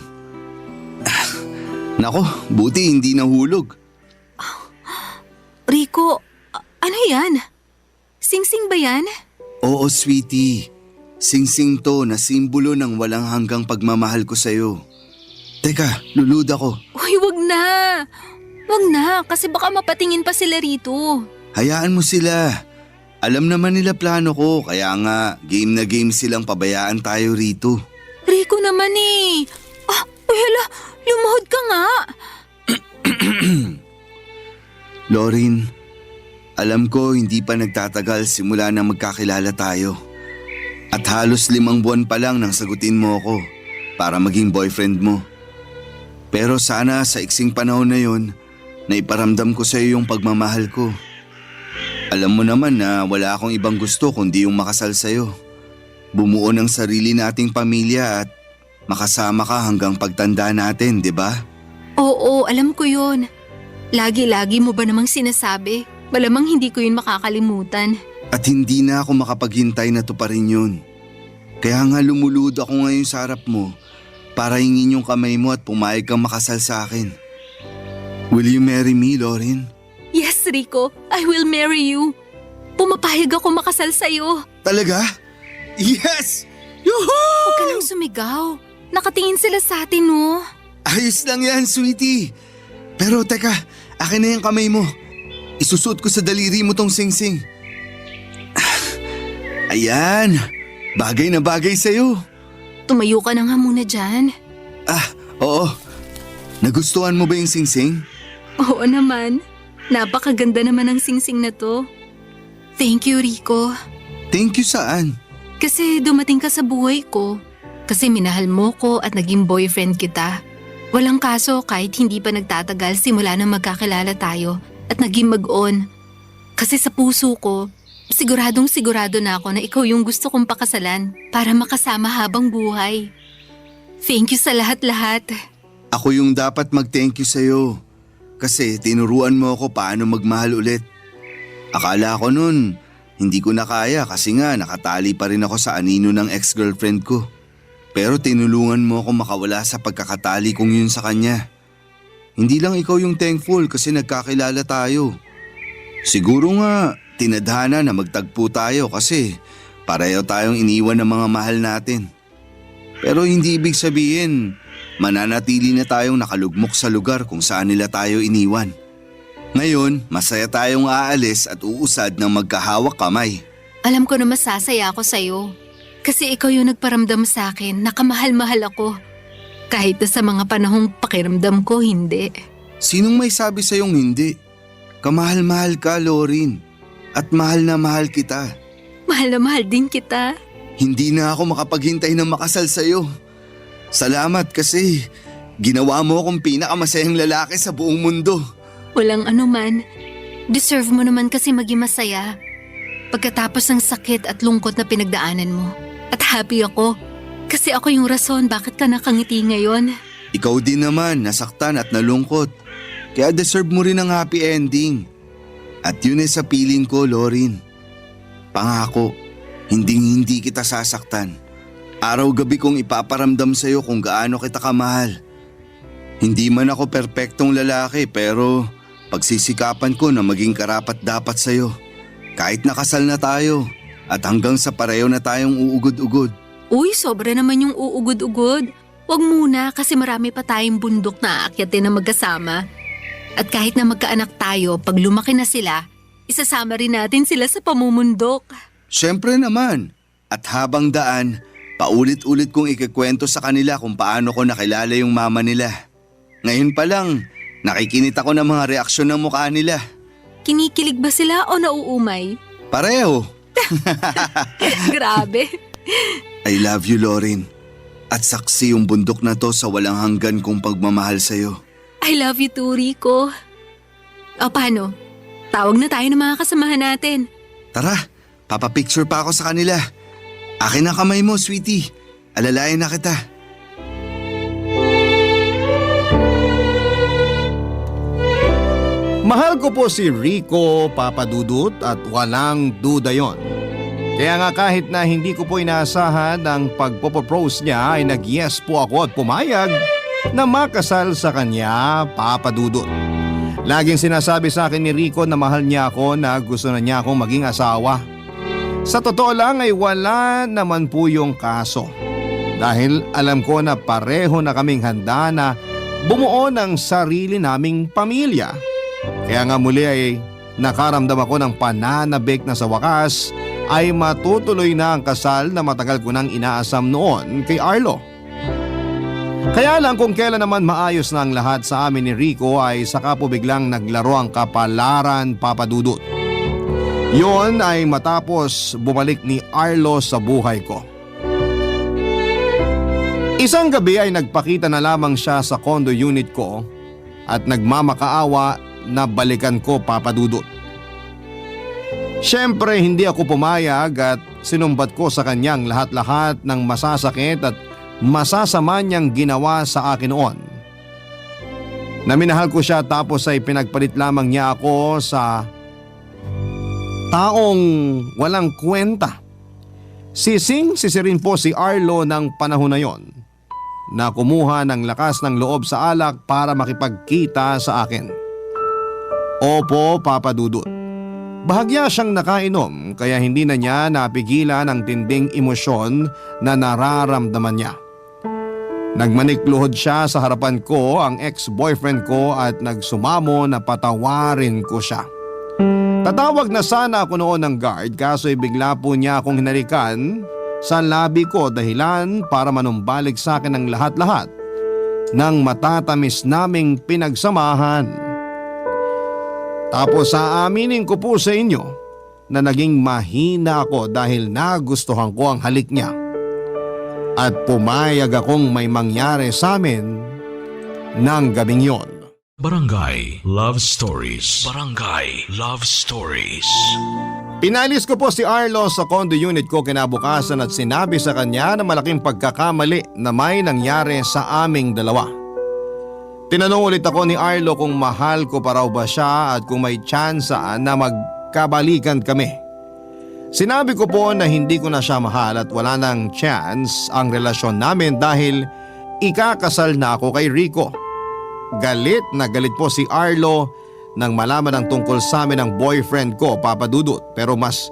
Nako, buti hindi nahulog. Rico, ano yan? Sing-sing ba yan? Oo, sweetie. Sing-sing to na simbolo ng walang hanggang pagmamahal ko sa'yo. Teka, lulud ako. Uy, wag na. Wag na, kasi baka mapatingin pa sila rito. Hayaan mo sila. Alam naman nila plano ko, kaya nga game na game silang pabayaan tayo rito. Rico naman eh. Uy hala, lumuhod ka nga. Lorin, alam ko hindi pa nagtatagal simula na magkakilala tayo. At halos 5 buwan pa lang nang sagutin mo ako para maging boyfriend mo. Pero sana sa iksing panahon na yon, naiparamdam ko sa iyo yung pagmamahal ko. Alam mo naman na wala akong ibang gusto kundi yung makasal sa'yo. Bumuo ng sarili nating pamilya at makasama ka hanggang pagtanda natin, di ba? Oo, alam ko yun. Lagi-lagi mo ba namang sinasabi? Malamang hindi ko yun makakalimutan. At hindi na ako makapaghintay na tuparin yun. Kaya nga lumulud ako ngayon sa harap mo para hingin yung kamay mo at pumayag kang makasal sa akin. Will you marry me, Lorin? Yes, Rico. I will marry you. Pumapayag ako makasal sa'yo. Talaga? Yes! Yuhu! Huwag ka nang sumigaw. Nakatingin sila sa atin, no? Ayos lang yan, sweetie. Pero teka, akin na yung kamay mo. Isusuot ko sa daliri mo tong sing-sing. Ayan, bagay na bagay sa'yo. Tumayo ka na nga muna dyan. Oo. Nagustuhan mo ba yung sing-sing? Oo naman. Napakaganda naman ang sing-sing na to. Thank you, Rico. Thank you saan? Kasi dumating ka sa buhay ko. Kasi minahal mo ko at naging boyfriend kita. Walang kaso kahit hindi pa nagtatagal simula nang magkakilala tayo at naging mag-on. Kasi sa puso ko, siguradong sigurado na ako na ikaw yung gusto kong pakasalan para makasama habang buhay. Thank you sa lahat-lahat. Ako yung dapat mag-thank you sa'yo. Kasi tinuruan mo ako paano magmahal ulit. Akala ko nun, hindi ko na kaya kasi nga nakatali pa rin ako sa anino ng ex-girlfriend ko. Pero tinulungan mo ako makawala sa pagkakatali kong yun sa kanya. Hindi lang ikaw yung thankful kasi nagkakilala tayo. Siguro nga tinadhana na magtagpo tayo kasi pareho tayong iniwan ng mga mahal natin. Pero hindi ibig sabihin mananatili na tayong nakalugmok sa lugar kung saan nila tayo iniwan. Ngayon, masaya tayong aalis at uusad ng magkahawak kamay. Alam ko na masasaya ako sa'yo. Kasi ikaw yung nagparamdam sa akin na kamahal-mahal ako. Kahit na sa mga panahong pakiramdam ko, hindi. Sinong may sabi sa'yong hindi? Kamahal-mahal ka, Lorin. At mahal na mahal kita. Mahal na mahal din kita. Hindi na ako makapaghintay na makasal sa'yo. Salamat kasi ginawa mo akong pinakamasayang lalaki sa buong mundo. Walang anuman. Deserve mo naman kasi maging masaya. Pagkatapos ng sakit at lungkot na pinagdaanan mo. At happy ako. Kasi ako yung rason bakit ka nakangiti ngayon. Ikaw din naman, nasaktan at nalungkot. Kaya deserve mo rin ang happy ending. At yun ay sa piling ko, Lorin. Pangako, hindi kita sasaktan. Araw-gabi kong ipaparamdam sa'yo kung gaano kita kamahal. Hindi man ako perpektong lalaki pero pagsisikapan ko na maging karapat-dapat sa'yo. Kahit nakasal na tayo at hanggang sa pareho na tayong uugod-ugod. Uy, sobra naman yung uugod-ugod. Huwag muna kasi marami pa tayong bundok na aakyatin na magkasama. At kahit na magkaanak tayo, pag lumaki na sila, isasama rin natin sila sa pamumundok. Siyempre naman. At habang daan, paulit-ulit kong ikikwento sa kanila kung paano ko nakilala yung mama nila. Ngayon pa lang, nakikinit ako ng mga reaksyon ng mukha nila. Kinikilig ba sila o nauumay? Pareho. Grabe. I love you, Lorin. At saksi yung bundok na to sa walang hanggan kong pagmamahal sa'yo. I love you too, Rico. O paano? Tawag na tayo ng mga kasamahan natin. Tara, papapicture pa ako sa kanila. Akin ang kamay mo, sweetie. Alalayan na kita. Mahal ko po si Rico, Papa Dudut, at walang duda yon. Kaya nga kahit na hindi ko po inaasahan ang pagpopropose niya ay nag-yes po ako at pumayag na makasal sa kanya, Papa Dudut. Laging sinasabi sa akin ni Rico na mahal niya ako, na gusto na niya akong maging asawa. Sa totoo lang ay wala naman po yung kaso. Dahil alam ko na pareho na kaming handa na bumuo ng sarili naming pamilya. Kaya nga muli ay nakaramdam ako ng pananabik na sa wakas ay matutuloy na ang kasal na matagal ko nang inaasam noon kay Arlo. Kaya lang kung kailan naman maayos na ang lahat sa amin ni Rico ay saka po biglang naglaro ang kapalaran, Papa Dudut. Yon ay matapos bumalik ni Arlo sa buhay ko. Isang gabi ay nagpakita na lamang siya sa condo unit ko at nagmamakaawa na balikan ko, Papa Dudut. Siyempre hindi ako pumayag at sinumbat ko sa kanyang lahat-lahat ng masasakit at masasama niyang ginawa sa akin noon. Naminahal ko siya tapos ay pinagpalit lamang niya ako sa taong walang kwenta. Sisirin po si Arlo ng panahon na yon na kumuha ng lakas ng loob sa alak para makipagkita sa akin. Opo, Papa Dudut. Bahagya siyang nakainom kaya hindi na niya napigilan ang tinding emosyon na nararamdaman niya. Nagmanikluhod siya sa harapan ko, ang ex-boyfriend ko, at nagsumamo na patawarin ko siya. Tatawag na sana ako noon ng guard kaso bigla po niya akong hinalikan sa labi ko dahilan para manumbalik sa akin ang lahat-lahat ng matatamis naming pinagsamahan. Tapos aaminin ko po sa inyo na naging mahina ako dahil nagustuhan ko ang halik niya. At pumayag akong may mangyari sa amin ng gabing yon. Barangay Love Stories. Barangay Love Stories. Pinalis ko po si Arlo sa condo unit ko kinabukasan at sinabi sa kanya na malaking pagkakamali na may nangyari sa aming dalawa. Tinanong ulit ako ni Arlo kung mahal ko pa raw ba siya at kung may tsansa na magkabalikan kami. Sinabi ko po na hindi ko na siya mahal at wala nang chance ang relasyon namin dahil ikakasal na ako kay Rico. Galit na galit po si Arlo nang malaman ang tungkol sa amin ng boyfriend ko, Papa Dudut. Pero mas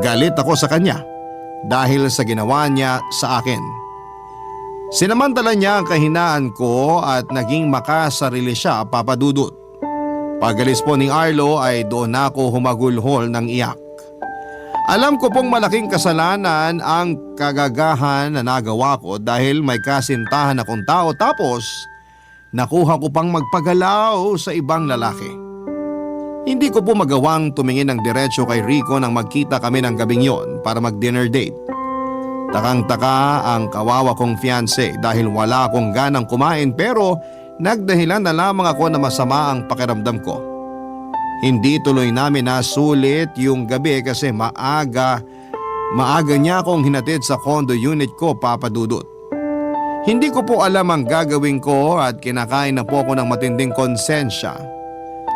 galit ako sa kanya dahil sa ginawa niya sa akin. Sinamantala niya ang kahinaan ko at naging makasarili siya, Papa Dudut. Pagalis po ni Arlo ay doon ako humagulhol ng iyak. Alam ko pong malaking kasalanan ang kagagahan na nagawa ko dahil may kasintahan akong tao tapos nakuha ko pang magpagalaw sa ibang lalaki. Hindi ko po magawang tumingin ng diretso kay Rico nang magkita kami ng gabing yon para mag-dinner date. Takang-taka ang kawawa kong fiancé dahil wala akong ganang kumain pero nagdahilan na lamang ako na masama ang pakiramdam ko. Hindi tuloy namin nasulit yung gabi kasi maaga niya akong hinatid sa condo unit ko, Papa Dudut. Hindi ko po alam ang gagawin ko at kinakain na po ako ng matinding konsensya.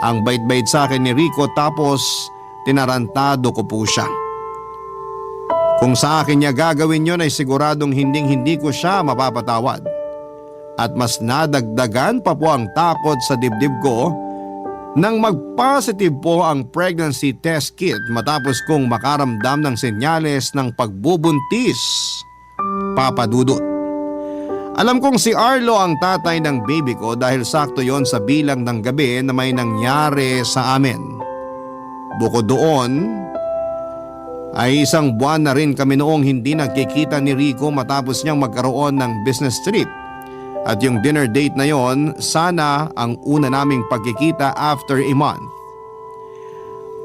Ang bait-bait sa akin ni Rico tapos tinarantado ko po siya. Kung sa akin niya gagawin yon ay siguradong hindi ko siya mapapatawad. At mas nadagdagan pa po ang takot sa dibdib ko nang mag-positive po ang pregnancy test kit matapos kong makaramdam ng senyales ng pagbubuntis, Papa Dudut. Alam kong si Arlo ang tatay ng baby ko dahil sakto yon sa bilang ng gabi na may nangyari sa amin. Bukod doon, ay 1 buwan na rin kami noong hindi nagkikita ni Rico matapos niyang magkaroon ng business trip. At yung dinner date na yon, sana ang una naming pagkikita after a month.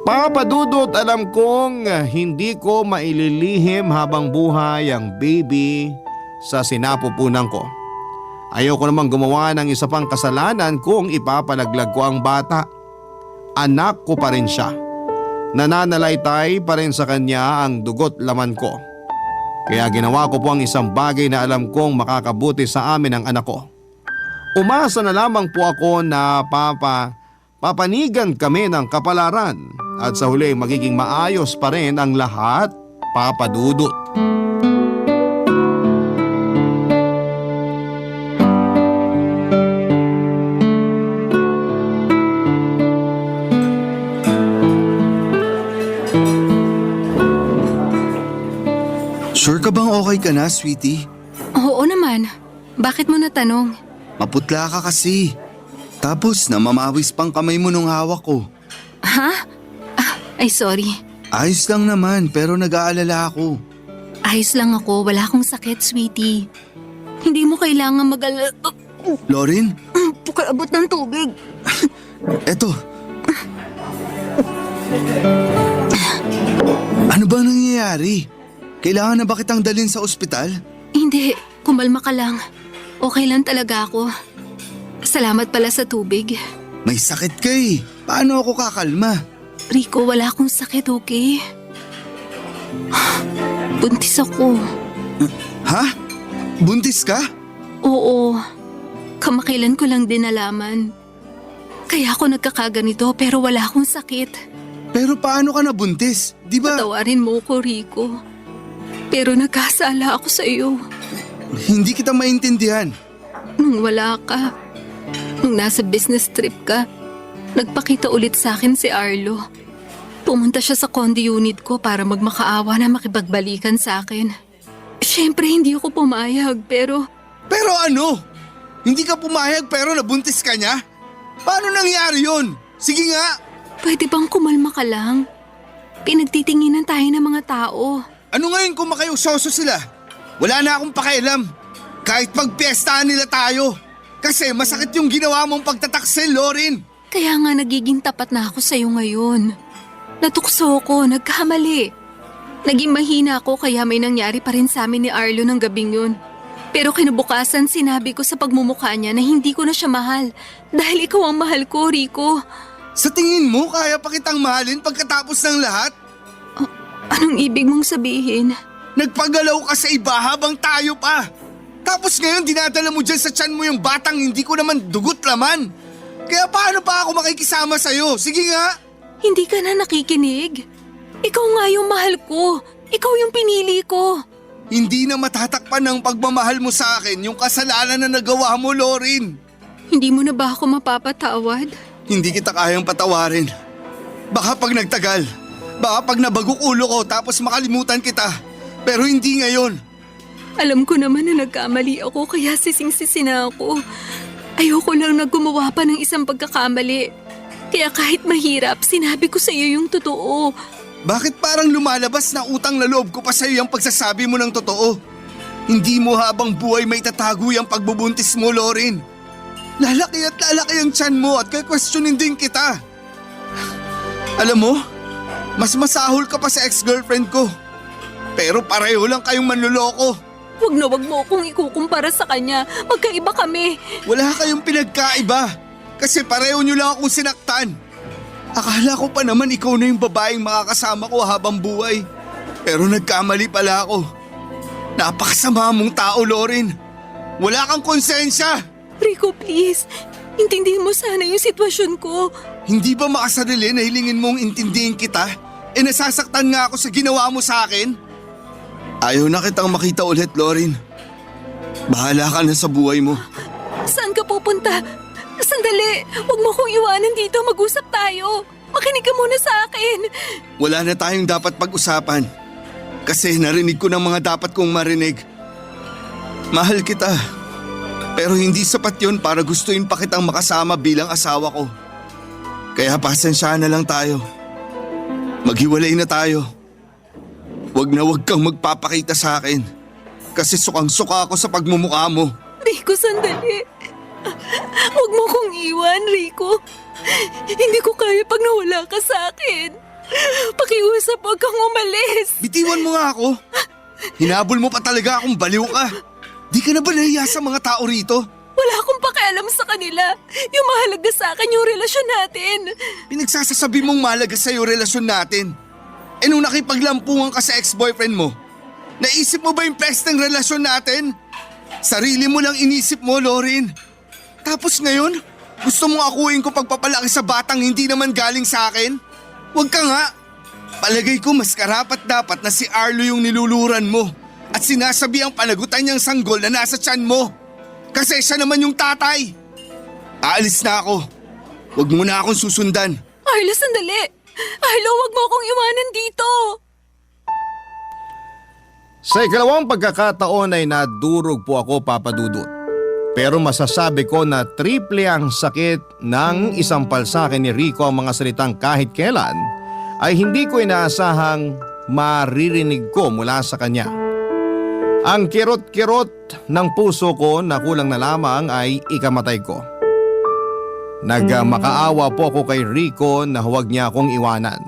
Papa Dudut, alam kong hindi ko maililihim habang buhay ang baby sa sinapupunan ko. Ayoko namang gumawa ng isa pang kasalanan kung ipapalaglag ko ang bata. Anak ko pa rin siya. Nananalaytay pa rin sa kanya ang dugot laman ko. Kaya ginawa ko po ang isang bagay na alam kong makakabuti sa amin ang anak ko. Umasa na lamang po ako na papanigan kami ng kapalaran at sa huli magiging maayos pa rin ang lahat, Papa Dudut. Sure ka bang okay ka na, sweetie? Oo naman. Bakit mo natanong? Maputla ka kasi. Tapos namamawis pang kamay mo nung hawak ko. Ha? Ay sorry. Ayos lang naman pero nag-aalala ako. Ayos lang ako. Wala akong sakit, sweetie. Hindi mo kailangan Lauren, Pakiabot ng tubig. eto. Ano ba nangyayari? Kailangan na ba kitang dalhin sa ospital? Hindi. Kumalma ka lang. Okay lang talaga ako. Salamat pala sa tubig. May sakit ka eh. Paano ako kakalma? Rico, wala akong sakit, okay? Buntis ako. Ha? Buntis ka? Oo. Kamakailan ko lang din nalaman. Kaya ako nagkakaganito pero wala akong sakit. Pero paano ka nabuntis? Di ba? Patawarin mo ko, Rico. Pero nagkasala ako sa iyo. Hindi kita maintindihan. Nung wala ka, nung nasa business trip ka, nagpakita ulit sa akin si Arlo. Pumunta siya sa condo unit ko para magmakaawa na makipagbalikan sa akin. Siyempre hindi ako pumayag pero... Pero ano? Hindi ka pumayag pero nabuntis ka niya? Paano nangyari yun? Sige nga! Pwede bang kumalma ka lang? Pinagtitinginan tayo ng mga tao. Ano ngayon kung makayusoso sila? Wala na akong pakialam. Kahit pagpiestahan nila tayo. Kasi masakit yung ginawa mong pagtataksil, Lauren. Kaya nga nagiging tapat na ako sa'yo ngayon. Natukso ko, nagkamali. Naging mahina ako kaya may nangyari pa rin sa amin ni Arlo ng gabing yun. Pero kinabukasan sinabi ko sa pagmumukha niya na hindi ko na siya mahal. Dahil ikaw ang mahal ko, Rico. Sa tingin mo, kaya pa kitang mahalin pagkatapos ng lahat? Anong ibig mong sabihin? Nagpagalaw ka sa iba habang tayo pa. Tapos ngayon dinadala mo dyan sa tiyan mo yung batang hindi ko naman dugot laman. Kaya paano pa ako makikisama sa'yo? Sige nga. Hindi ka na nakikinig? Ikaw nga yung mahal ko. Ikaw yung pinili ko. Hindi na matatakpan ng pagmamahal mo sa akin yung kasalanan na nagawa mo, Lorin. Hindi mo na ba ako mapapatawad? Hindi kita kayang patawarin. Baka pag nagtagal, baka pag nabagok ulo ko tapos makalimutan kita. Pero hindi ngayon. Alam ko naman na nagkamali ako kaya sising-sisi na ako. Ayoko lang na gumawa pa ng isang pagkakamali. Kaya kahit mahirap, sinabi ko sa iyo yung totoo. Bakit parang lumalabas na utang na loob ko pa sa iyo yung pagsasabi mo ng totoo? Hindi mo habang buhay may tatago yung pagbubuntis mo, Lorin. Lalaki at lalaki ang tiyan mo at kaya-questionin din kita. Alam mo, mas masahol ka pa sa ex-girlfriend ko. Pero pareho lang kayong manloloko. Wag na wag mo akong ikukumpara sa kanya. Magkaiba kami. Wala kayong pinagkaiba kasi pareho nyo lang akong sinaktan. Akala ko pa naman ikaw na yung babaeng makakasama ko habang buhay. Pero nagkamali pala ako. Napakasama mong tao, Lorin. Wala kang konsensya. Rico, please. Intindihin mo sana yung sitwasyon ko. Hindi ba makasarili na hilingin mong intindihin kita? Nasasaktan nga ako sa ginawa mo sa akin. Ayaw na kitang makita ulit, Lorin. Bahala ka na sa buhay mo. Saan ka pupunta? Sandali, huwag mo kong iwanan dito. Mag-usap tayo. Makinig ka muna sa akin. Wala na tayong dapat pag-usapan. Kasi narinig ko ng mga dapat kong marinig. Mahal kita. Pero hindi sapat yun para gustuin pa kitang makasama bilang asawa ko. Kaya pasensyahan na lang tayo. Maghiwalay na tayo. Huwag na huwag kang magpapakita sa akin. Kasi sukang-suka ako sa pagmumukha mo. Rico, sandali. Huwag mo kong iwan, Rico. Hindi ko kaya pag nawala ka sa akin. Pakiusap, huwag kang umalis. Bitiwan mo nga ako. Hinabol mo pa talaga akong baliw ka. Di ka na ba nahiya sa mga tao rito? Wala akong pakialam sa kanila. Yung mahalaga sa akin yung relasyon natin. Pinagsasasabi mong mahalaga sa'yo relasyon natin. Nung nakipaglampungan ka sa ex-boyfriend mo, naisip mo ba yung pesteng relasyon natin? Sarili mo lang inisip mo, Lorin. Tapos ngayon, gusto mong akuin ko pagpapalaki sa batang hindi naman galing sa akin? Huwag ka nga. Palagay ko mas karapat dapat na si Arlo yung niluluran mo at sinasabi ang panagutan niyang sanggol na nasa tiyan mo. Kasi siya naman yung tatay. Aalis na ako. Huwag mo na akong susundan. Arlo, sandali. Arlo, huwag mo akong iwanan dito. Sa ikalawang pagkakataon ay nadurog po ako, Papa Dudut. Pero masasabi ko na triple ang sakit ng isang palsakin ni Rico ang mga salitang kahit kailan ay hindi ko inaasahang maririnig ko mula sa kanya. Ang kirot-kirot ng puso ko na kulang na lamang ay ikamatay ko. Nagmakaawa po ako kay Rico na huwag niya akong iwanan.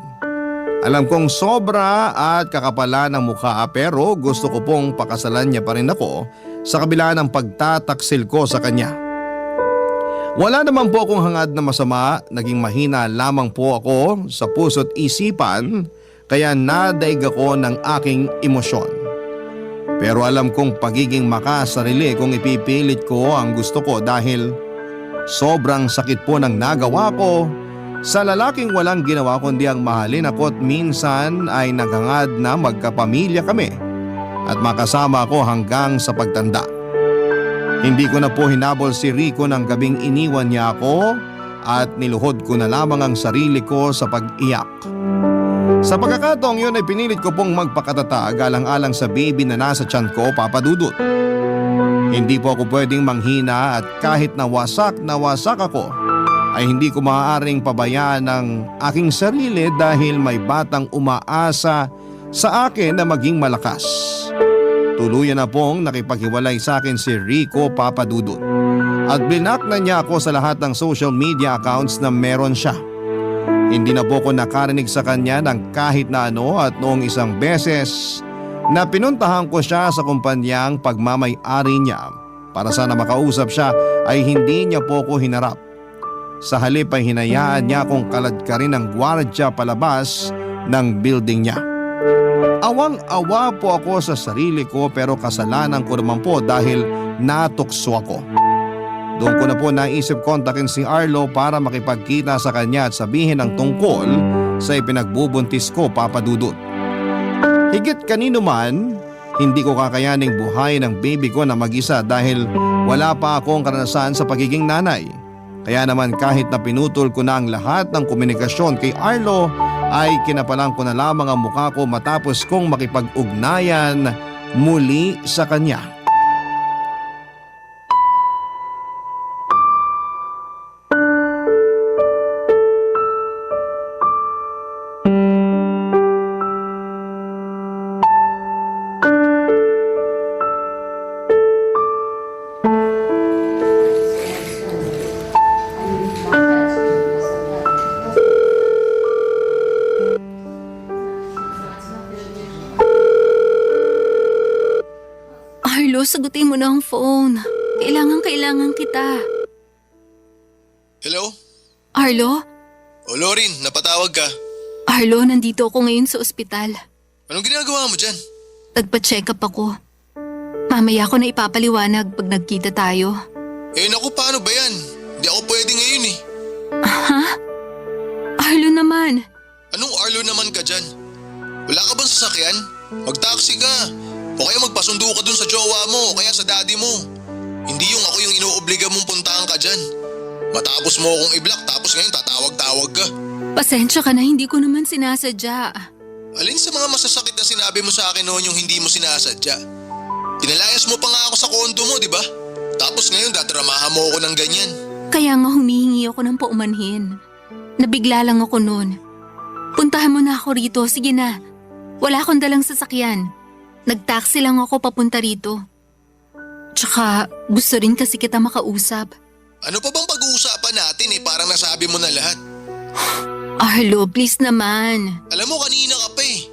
Alam kong sobra at kakapala ng mukha pero gusto ko pong pakasalan niya pa rin ako sa kabila ng pagtataksil ko sa kanya. Wala naman po akong hangad na masama, naging mahina lamang po ako sa puso't isipan kaya nadaig ako ng aking emosyon. Pero alam kong pagiging makasarili kung ipipilit ko ang gusto ko dahil sobrang sakit po ng nagawa ko sa lalaking walang ginawa kundi ang mahalin ako at minsan ay naghangad na magkapamilya kami at makasama ako hanggang sa pagtanda. Hindi ko na po hinabol si Rico ng gabing iniwan niya ako at niluhod ko na lamang ang sarili ko sa pag-iyak. Sa pagkakataong yun ay pinilit ko pong magpakatatag alang-alang sa baby na nasa tiyan ko, Papa Dudut. Hindi po ako pwedeng manghina at kahit nawasak ako ay hindi ko maaaring pabayaan ang aking sarili dahil may batang umaasa sa akin na maging malakas. Tuluyan na pong nakipaghiwalay sa akin si Rico, Papa Dudut. At blinak na niya ako sa lahat ng social media accounts na meron siya. Hindi na po ako nakarinig sa kanya ng kahit na ano at noong isang beses na pinuntahan ko siya sa kumpanyang pagmamay-ari niya para sana makausap siya ay hindi niya po ako hinarap. Sa halip ay hinayaan niya akong kaladkarin ng gwardya palabas ng building niya. Awang-awa po ako sa sarili ko pero kasalanan ko naman po dahil natukso ako. Doon ko na po naisip kontakin si Arlo para makipagkita sa kanya at sabihin ang tungkol sa ipinagbubuntis ko, Papa Dudut. Higit kanino man, hindi ko kakayaning buhay ng baby ko na mag-isa dahil wala pa akong karanasan sa pagiging nanay. Kaya naman kahit na pinutol ko na ang lahat ng komunikasyon kay Arlo, ay kinapalang ko na lamang ang mukha ko matapos kong makipag-ugnayan muli sa kanya. Arlo, sagutin mo na ang phone. Kailangan kita. Hello? Arlo? O Lorin, napatawag ka. Arlo, nandito ako ngayon sa ospital. Anong ginagawa mo dyan? Nagpa-check up ako. Mamaya ko na ipapaliwanag pag nagkita tayo. Eh naku, paano ba yan? Hindi ako pwede ngayon eh. Ha? Arlo naman. Anong Arlo naman ka dyan? Wala ka bang sasakyan? Mag-taxi ka. O kaya magpasundo ka dun sa jowa mo o kaya sa daddy mo. Hindi yung ako yung inuobliga mong puntahan ka dyan. Matapos mo akong i-block tapos ngayon tatawag-tawag ka. Pasensya ka na, hindi ko naman sinasadya. Alin sa mga masasakit na sinabi mo sa akin noon yung hindi mo sinasadya? Pinalayas mo pa nga ako sa kondo mo, di ba? Tapos ngayon dadramahan mo ako ng ganyan. Kaya nga humihingi ako ng paumanhin. Nabigla lang ako noon. Puntahan mo na ako rito, sige na. Wala akong dalang sasakyan. Nag-taxi lang ako papunta rito. Tsaka gusto rin kasi kita makausap. Ano pa bang pag-uusapan natin eh? Parang nasabi mo na lahat. Arlo, please naman. Alam mo, kanina ka pa eh.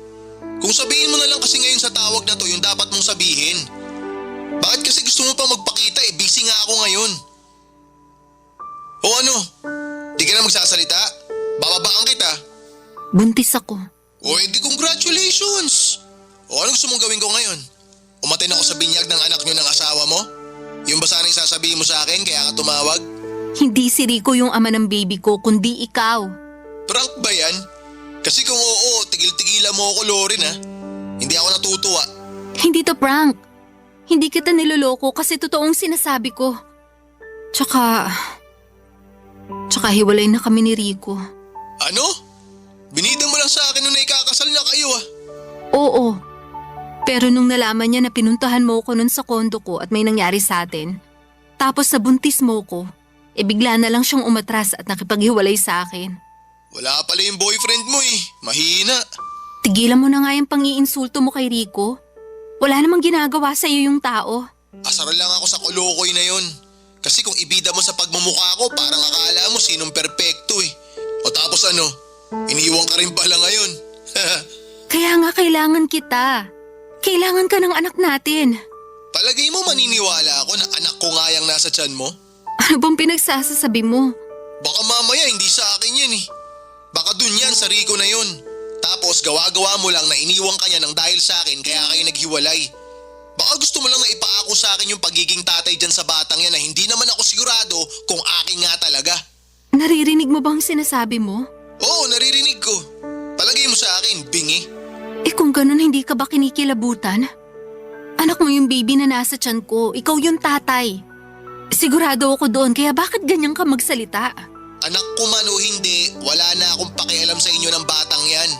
Kung sabihin mo na lang kasi ngayon sa tawag na to yung dapat mong sabihin. Bakit kasi gusto mo pa magpakita eh? Busy nga ako ngayon. O ano? Di ka na magsasalita? Bababaan kita. Buntis ako. O edi congratulations! O ano gusto mong gawin ko ngayon? Umatin ako sa binyag ng anak nyo ng asawa mo? Yung ba sana yung sasabihin mo sa akin kaya ka tumawag? Hindi si Rico yung ama ng baby ko, kundi ikaw. Prank ba yan? Kasi kung oo, tigil-tigilan mo ako, Lorin ha. Hindi ako natutuwa. Hindi to prank. Hindi kita niloloko kasi totoong sinasabi ko. Tsaka hiwalay na kami ni Rico. Ano? Binida mo lang sa akin nung naikakasal na kayo ah. Oo. Pero nung nalaman niya na pinuntahan mo ko nun sa kondo ko at may nangyari sa atin, tapos nabuntis mo ko, bigla na lang siyang umatras at nakipaghiwalay sa akin. Wala pala yung boyfriend mo eh. Mahina. Tigilan mo na nga yung pang-iinsulto mo kay Rico. Wala namang ginagawa sa iyo yung tao. Asar lang ako sa kulukoy na yon. Kasi kung ibida mo sa pagmumukha ko, parang akala mo sinong perpekto eh. O tapos ano? Iniwan ka rin pala ngayon. Kaya nga kailangan kita. Kailangan ka ng anak natin. Palagay mo maniniwala ako na anak ko nga yung nasa tiyan mo? Ano bang pinagsasasabi mo? Baka mamaya hindi sa akin yan eh. Baka dun yan sa Rico na yun. Tapos gawa-gawa mo lang na iniwang ka niya ng dahil sa akin kaya kayo naghiwalay. Baka gusto mo lang na ipaako sa akin yung pagiging tatay dyan sa batang yan na hindi naman ako sigurado kung akin nga talaga. Naririnig mo bang sinasabi mo? Oo, naririnig ko. Palagay mo sa akin, bingi. Kung ganun hindi ka ba kinikilabutan? Anak mo yung baby na nasa tiyan ko, ikaw yung tatay. Sigurado ako doon kaya bakit ganyan ka magsalita? Anak ko man o hindi, wala na akong pakialam sa inyo ng batang yan.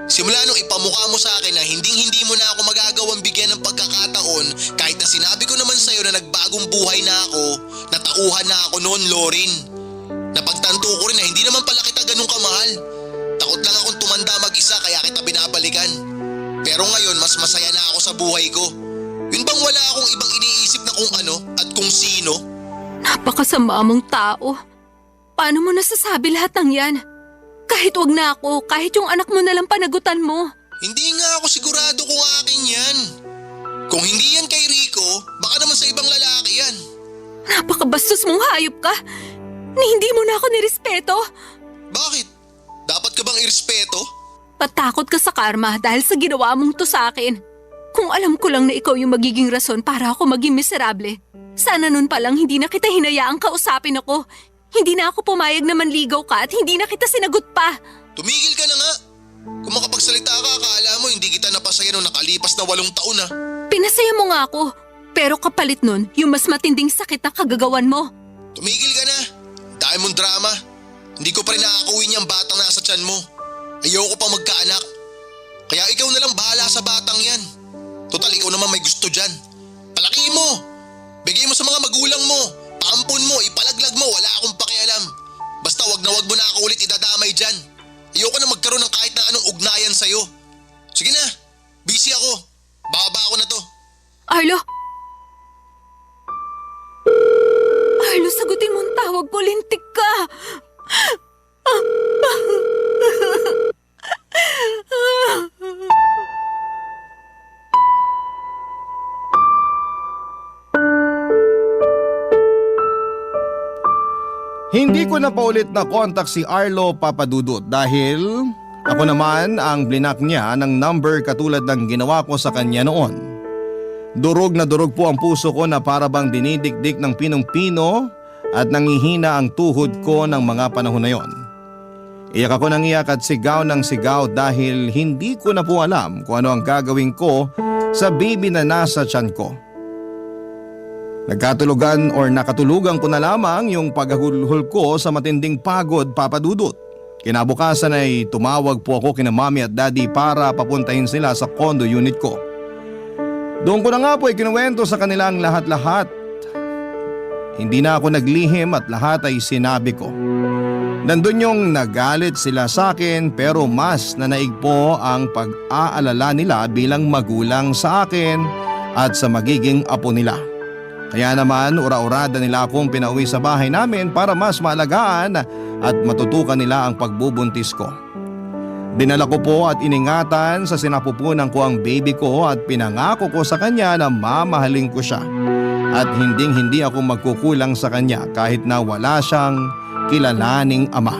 Simula nung ipamukha mo sa akin na hindi mo na ako magagawang bigyan ng pagkakataon kahit na sinabi ko naman sa'yo na nagbagong buhay na ako, natauhan na ako noon, Lorin. Napagtanto ko rin na hindi naman pala kita ganun kamahal. Takot lang akong tumanda mag-isa kaya kita binabalikan. Pero ngayon mas masaya na ako sa buhay ko. Yun bang wala akong ibang iniisip na kung ano at kung sino? Napakasama mong tao. Paano mo nasasabi lahat ng yan? Kahit wag na ako, kahit yung anak mo na lang panagutan mo. Hindi nga ako sigurado kung akin yan. Kung hindi yan kay Rico, baka naman sa ibang lalaki yan. Napakabastos mong hayop ka. Ni hindi mo na ako nirespeto. Bakit? Dapat ka bang irespeto? Patakot ka sa karma dahil sa ginawa mong to sa akin. Kung alam ko lang na ikaw yung magiging rason para ako maging miserable, sana nun pa lang hindi na kita hinayaang kausapin ako. Hindi na ako pumayag na manligaw ka at hindi na kita sinagot pa. Tumigil ka na nga. nagsasalita ka, akala mo hindi kita napasaya nung nakalipas na 8 taon ah. Pinasaya mo nga ako. Pero kapalit nun, yung mas matinding sakit na kagagawan mo. Tumigil ka na. Dahil mong drama. Hindi ko pa rin nakakauwi niyang batang nasa tiyan mo. Ayoko pa magkaanak. Kaya ikaw na lang bahala sa batang yan. Total, ikaw naman may gusto dyan. Palaki mo. Bigay mo sa mga magulang mo. Paampun mo, ipalaglag mo, wala akong pakialam. Basta wag mo na ako ulit idadamay dyan. Ayoko na magkaroon ng kahit na anong ugnayan sa'yo. Sige na, busy ako. Bababa ako na to. Arlo? Arlo, sagutin mo ang tawag ko. Lintik ka. Hindi ko na paulit na kontak si Arlo Papadudut dahil ako naman ang blinak niya ng number katulad ng ginawa ko sa kanya noon. Durog na durog po ang puso ko na para bang dinidikdik ng pinong-pino at nangihina ang tuhod ko ng mga panahon na yon. Iyak ako ng iyak at sigaw ng sigaw dahil hindi ko na po alam kung ano ang gagawin ko sa baby na nasa tiyan ko. Nakatulugan ko na lamang yung paghahulhol ko sa matinding pagod, Papadudut. Kinabukasan ay tumawag po ako kina mami at daddy para papuntahin sila sa condo unit ko. Doon ko na nga po ikinuwento sa kanila ang lahat-lahat. Hindi na ako naglihim at lahat ay sinabi ko. Nandun yung nagalit sila sa akin pero mas nanaig po ang pag-aalala nila bilang magulang sa akin at sa magiging apo nila. Kaya naman ura-urada nila akong pinauwi sa bahay namin para mas maalagaan at matutukan nila ang pagbubuntis ko. Dinala ko po at iningatan sa sinapupunan ko ang baby ko at pinangako ko sa kanya na mamahalin ko siya. At hindi ako magkukulang sa kanya kahit na wala siyang kilalaning ama.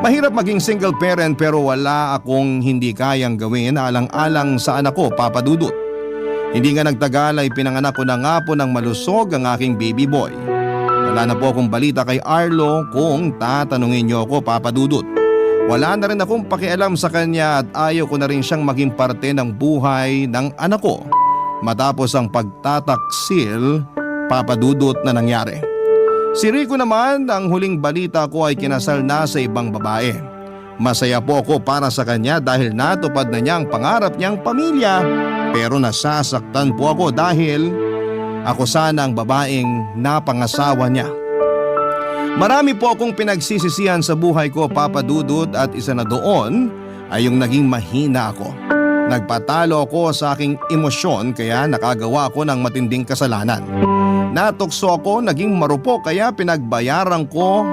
Mahirap maging single parent pero wala akong hindi kayang gawin alang-alang sa anak ko, Papadudut. Hindi nga nagtagal ay pinanganak ko na nga po ng malusog ang aking baby boy. Wala na po akong balita kay Arlo kung tatanungin niyo ako, Papadudut. Wala na rin akong pakialam sa kanya at ayaw ko na rin siyang maging parte ng buhay ng anak ko matapos ang pagtataksil, Papadudut, na nangyari. Si Rico naman, ang huling balita ko ay kinasal na sa ibang babae. Masaya po ako para sa kanya dahil natupad na niya ang pangarap niyang pamilya. Pero nasasaktan po ako dahil ako sana ang babaeng napangasawa niya. Marami po akong pinagsisisihan sa buhay ko, Papadudut, at isa na doon ay yung naging mahina ako. Nagpatalo ako sa aking emosyon kaya nakagawa ako ng matinding kasalanan. Natukso ako, naging marupok kaya pinagbayaran ko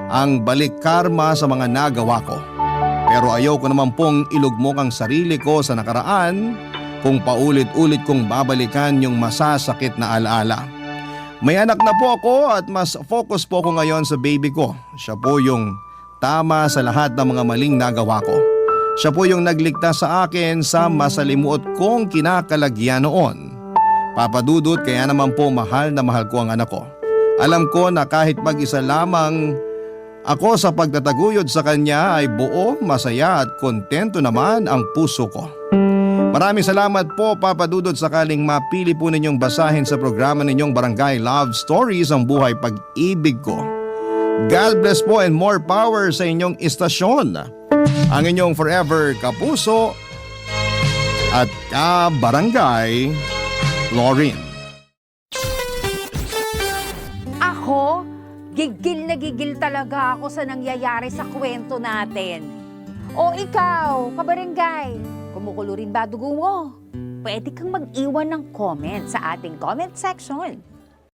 ang balik karma sa mga nagawa ko. Pero ayaw ko naman pong ilugmok ang sarili ko sa nakaraan kung paulit-ulit kong babalikan yung masasakit na alaala. May anak na po ako at mas focus po ako ngayon sa baby ko. Siya po yung tama sa lahat ng mga maling nagawa ko. Siya po yung nagligtas sa akin sa masalimuot kong kinakalagyan noon. Papadudut, kaya naman po mahal na mahal ko ang anak ko. Alam ko na kahit mag-isa lamang ako sa pagtataguyod sa kanya ay buo, masaya at kontento naman ang puso ko. Maraming salamat po, Papadudut, sakaling mapili po ninyong basahin sa programa ninyong Barangay Love Stories ang buhay pag-ibig ko. God bless po and more power sa inyong istasyon. Ang inyong forever kapuso at kabarangay, Lauren. Ako, gigil na gigil talaga ako sa nangyayari sa kwento natin. O ikaw, kabarangay, kumukulo rin ba dugo mo? Pwede kang mag-iwan ng comment sa ating comment section.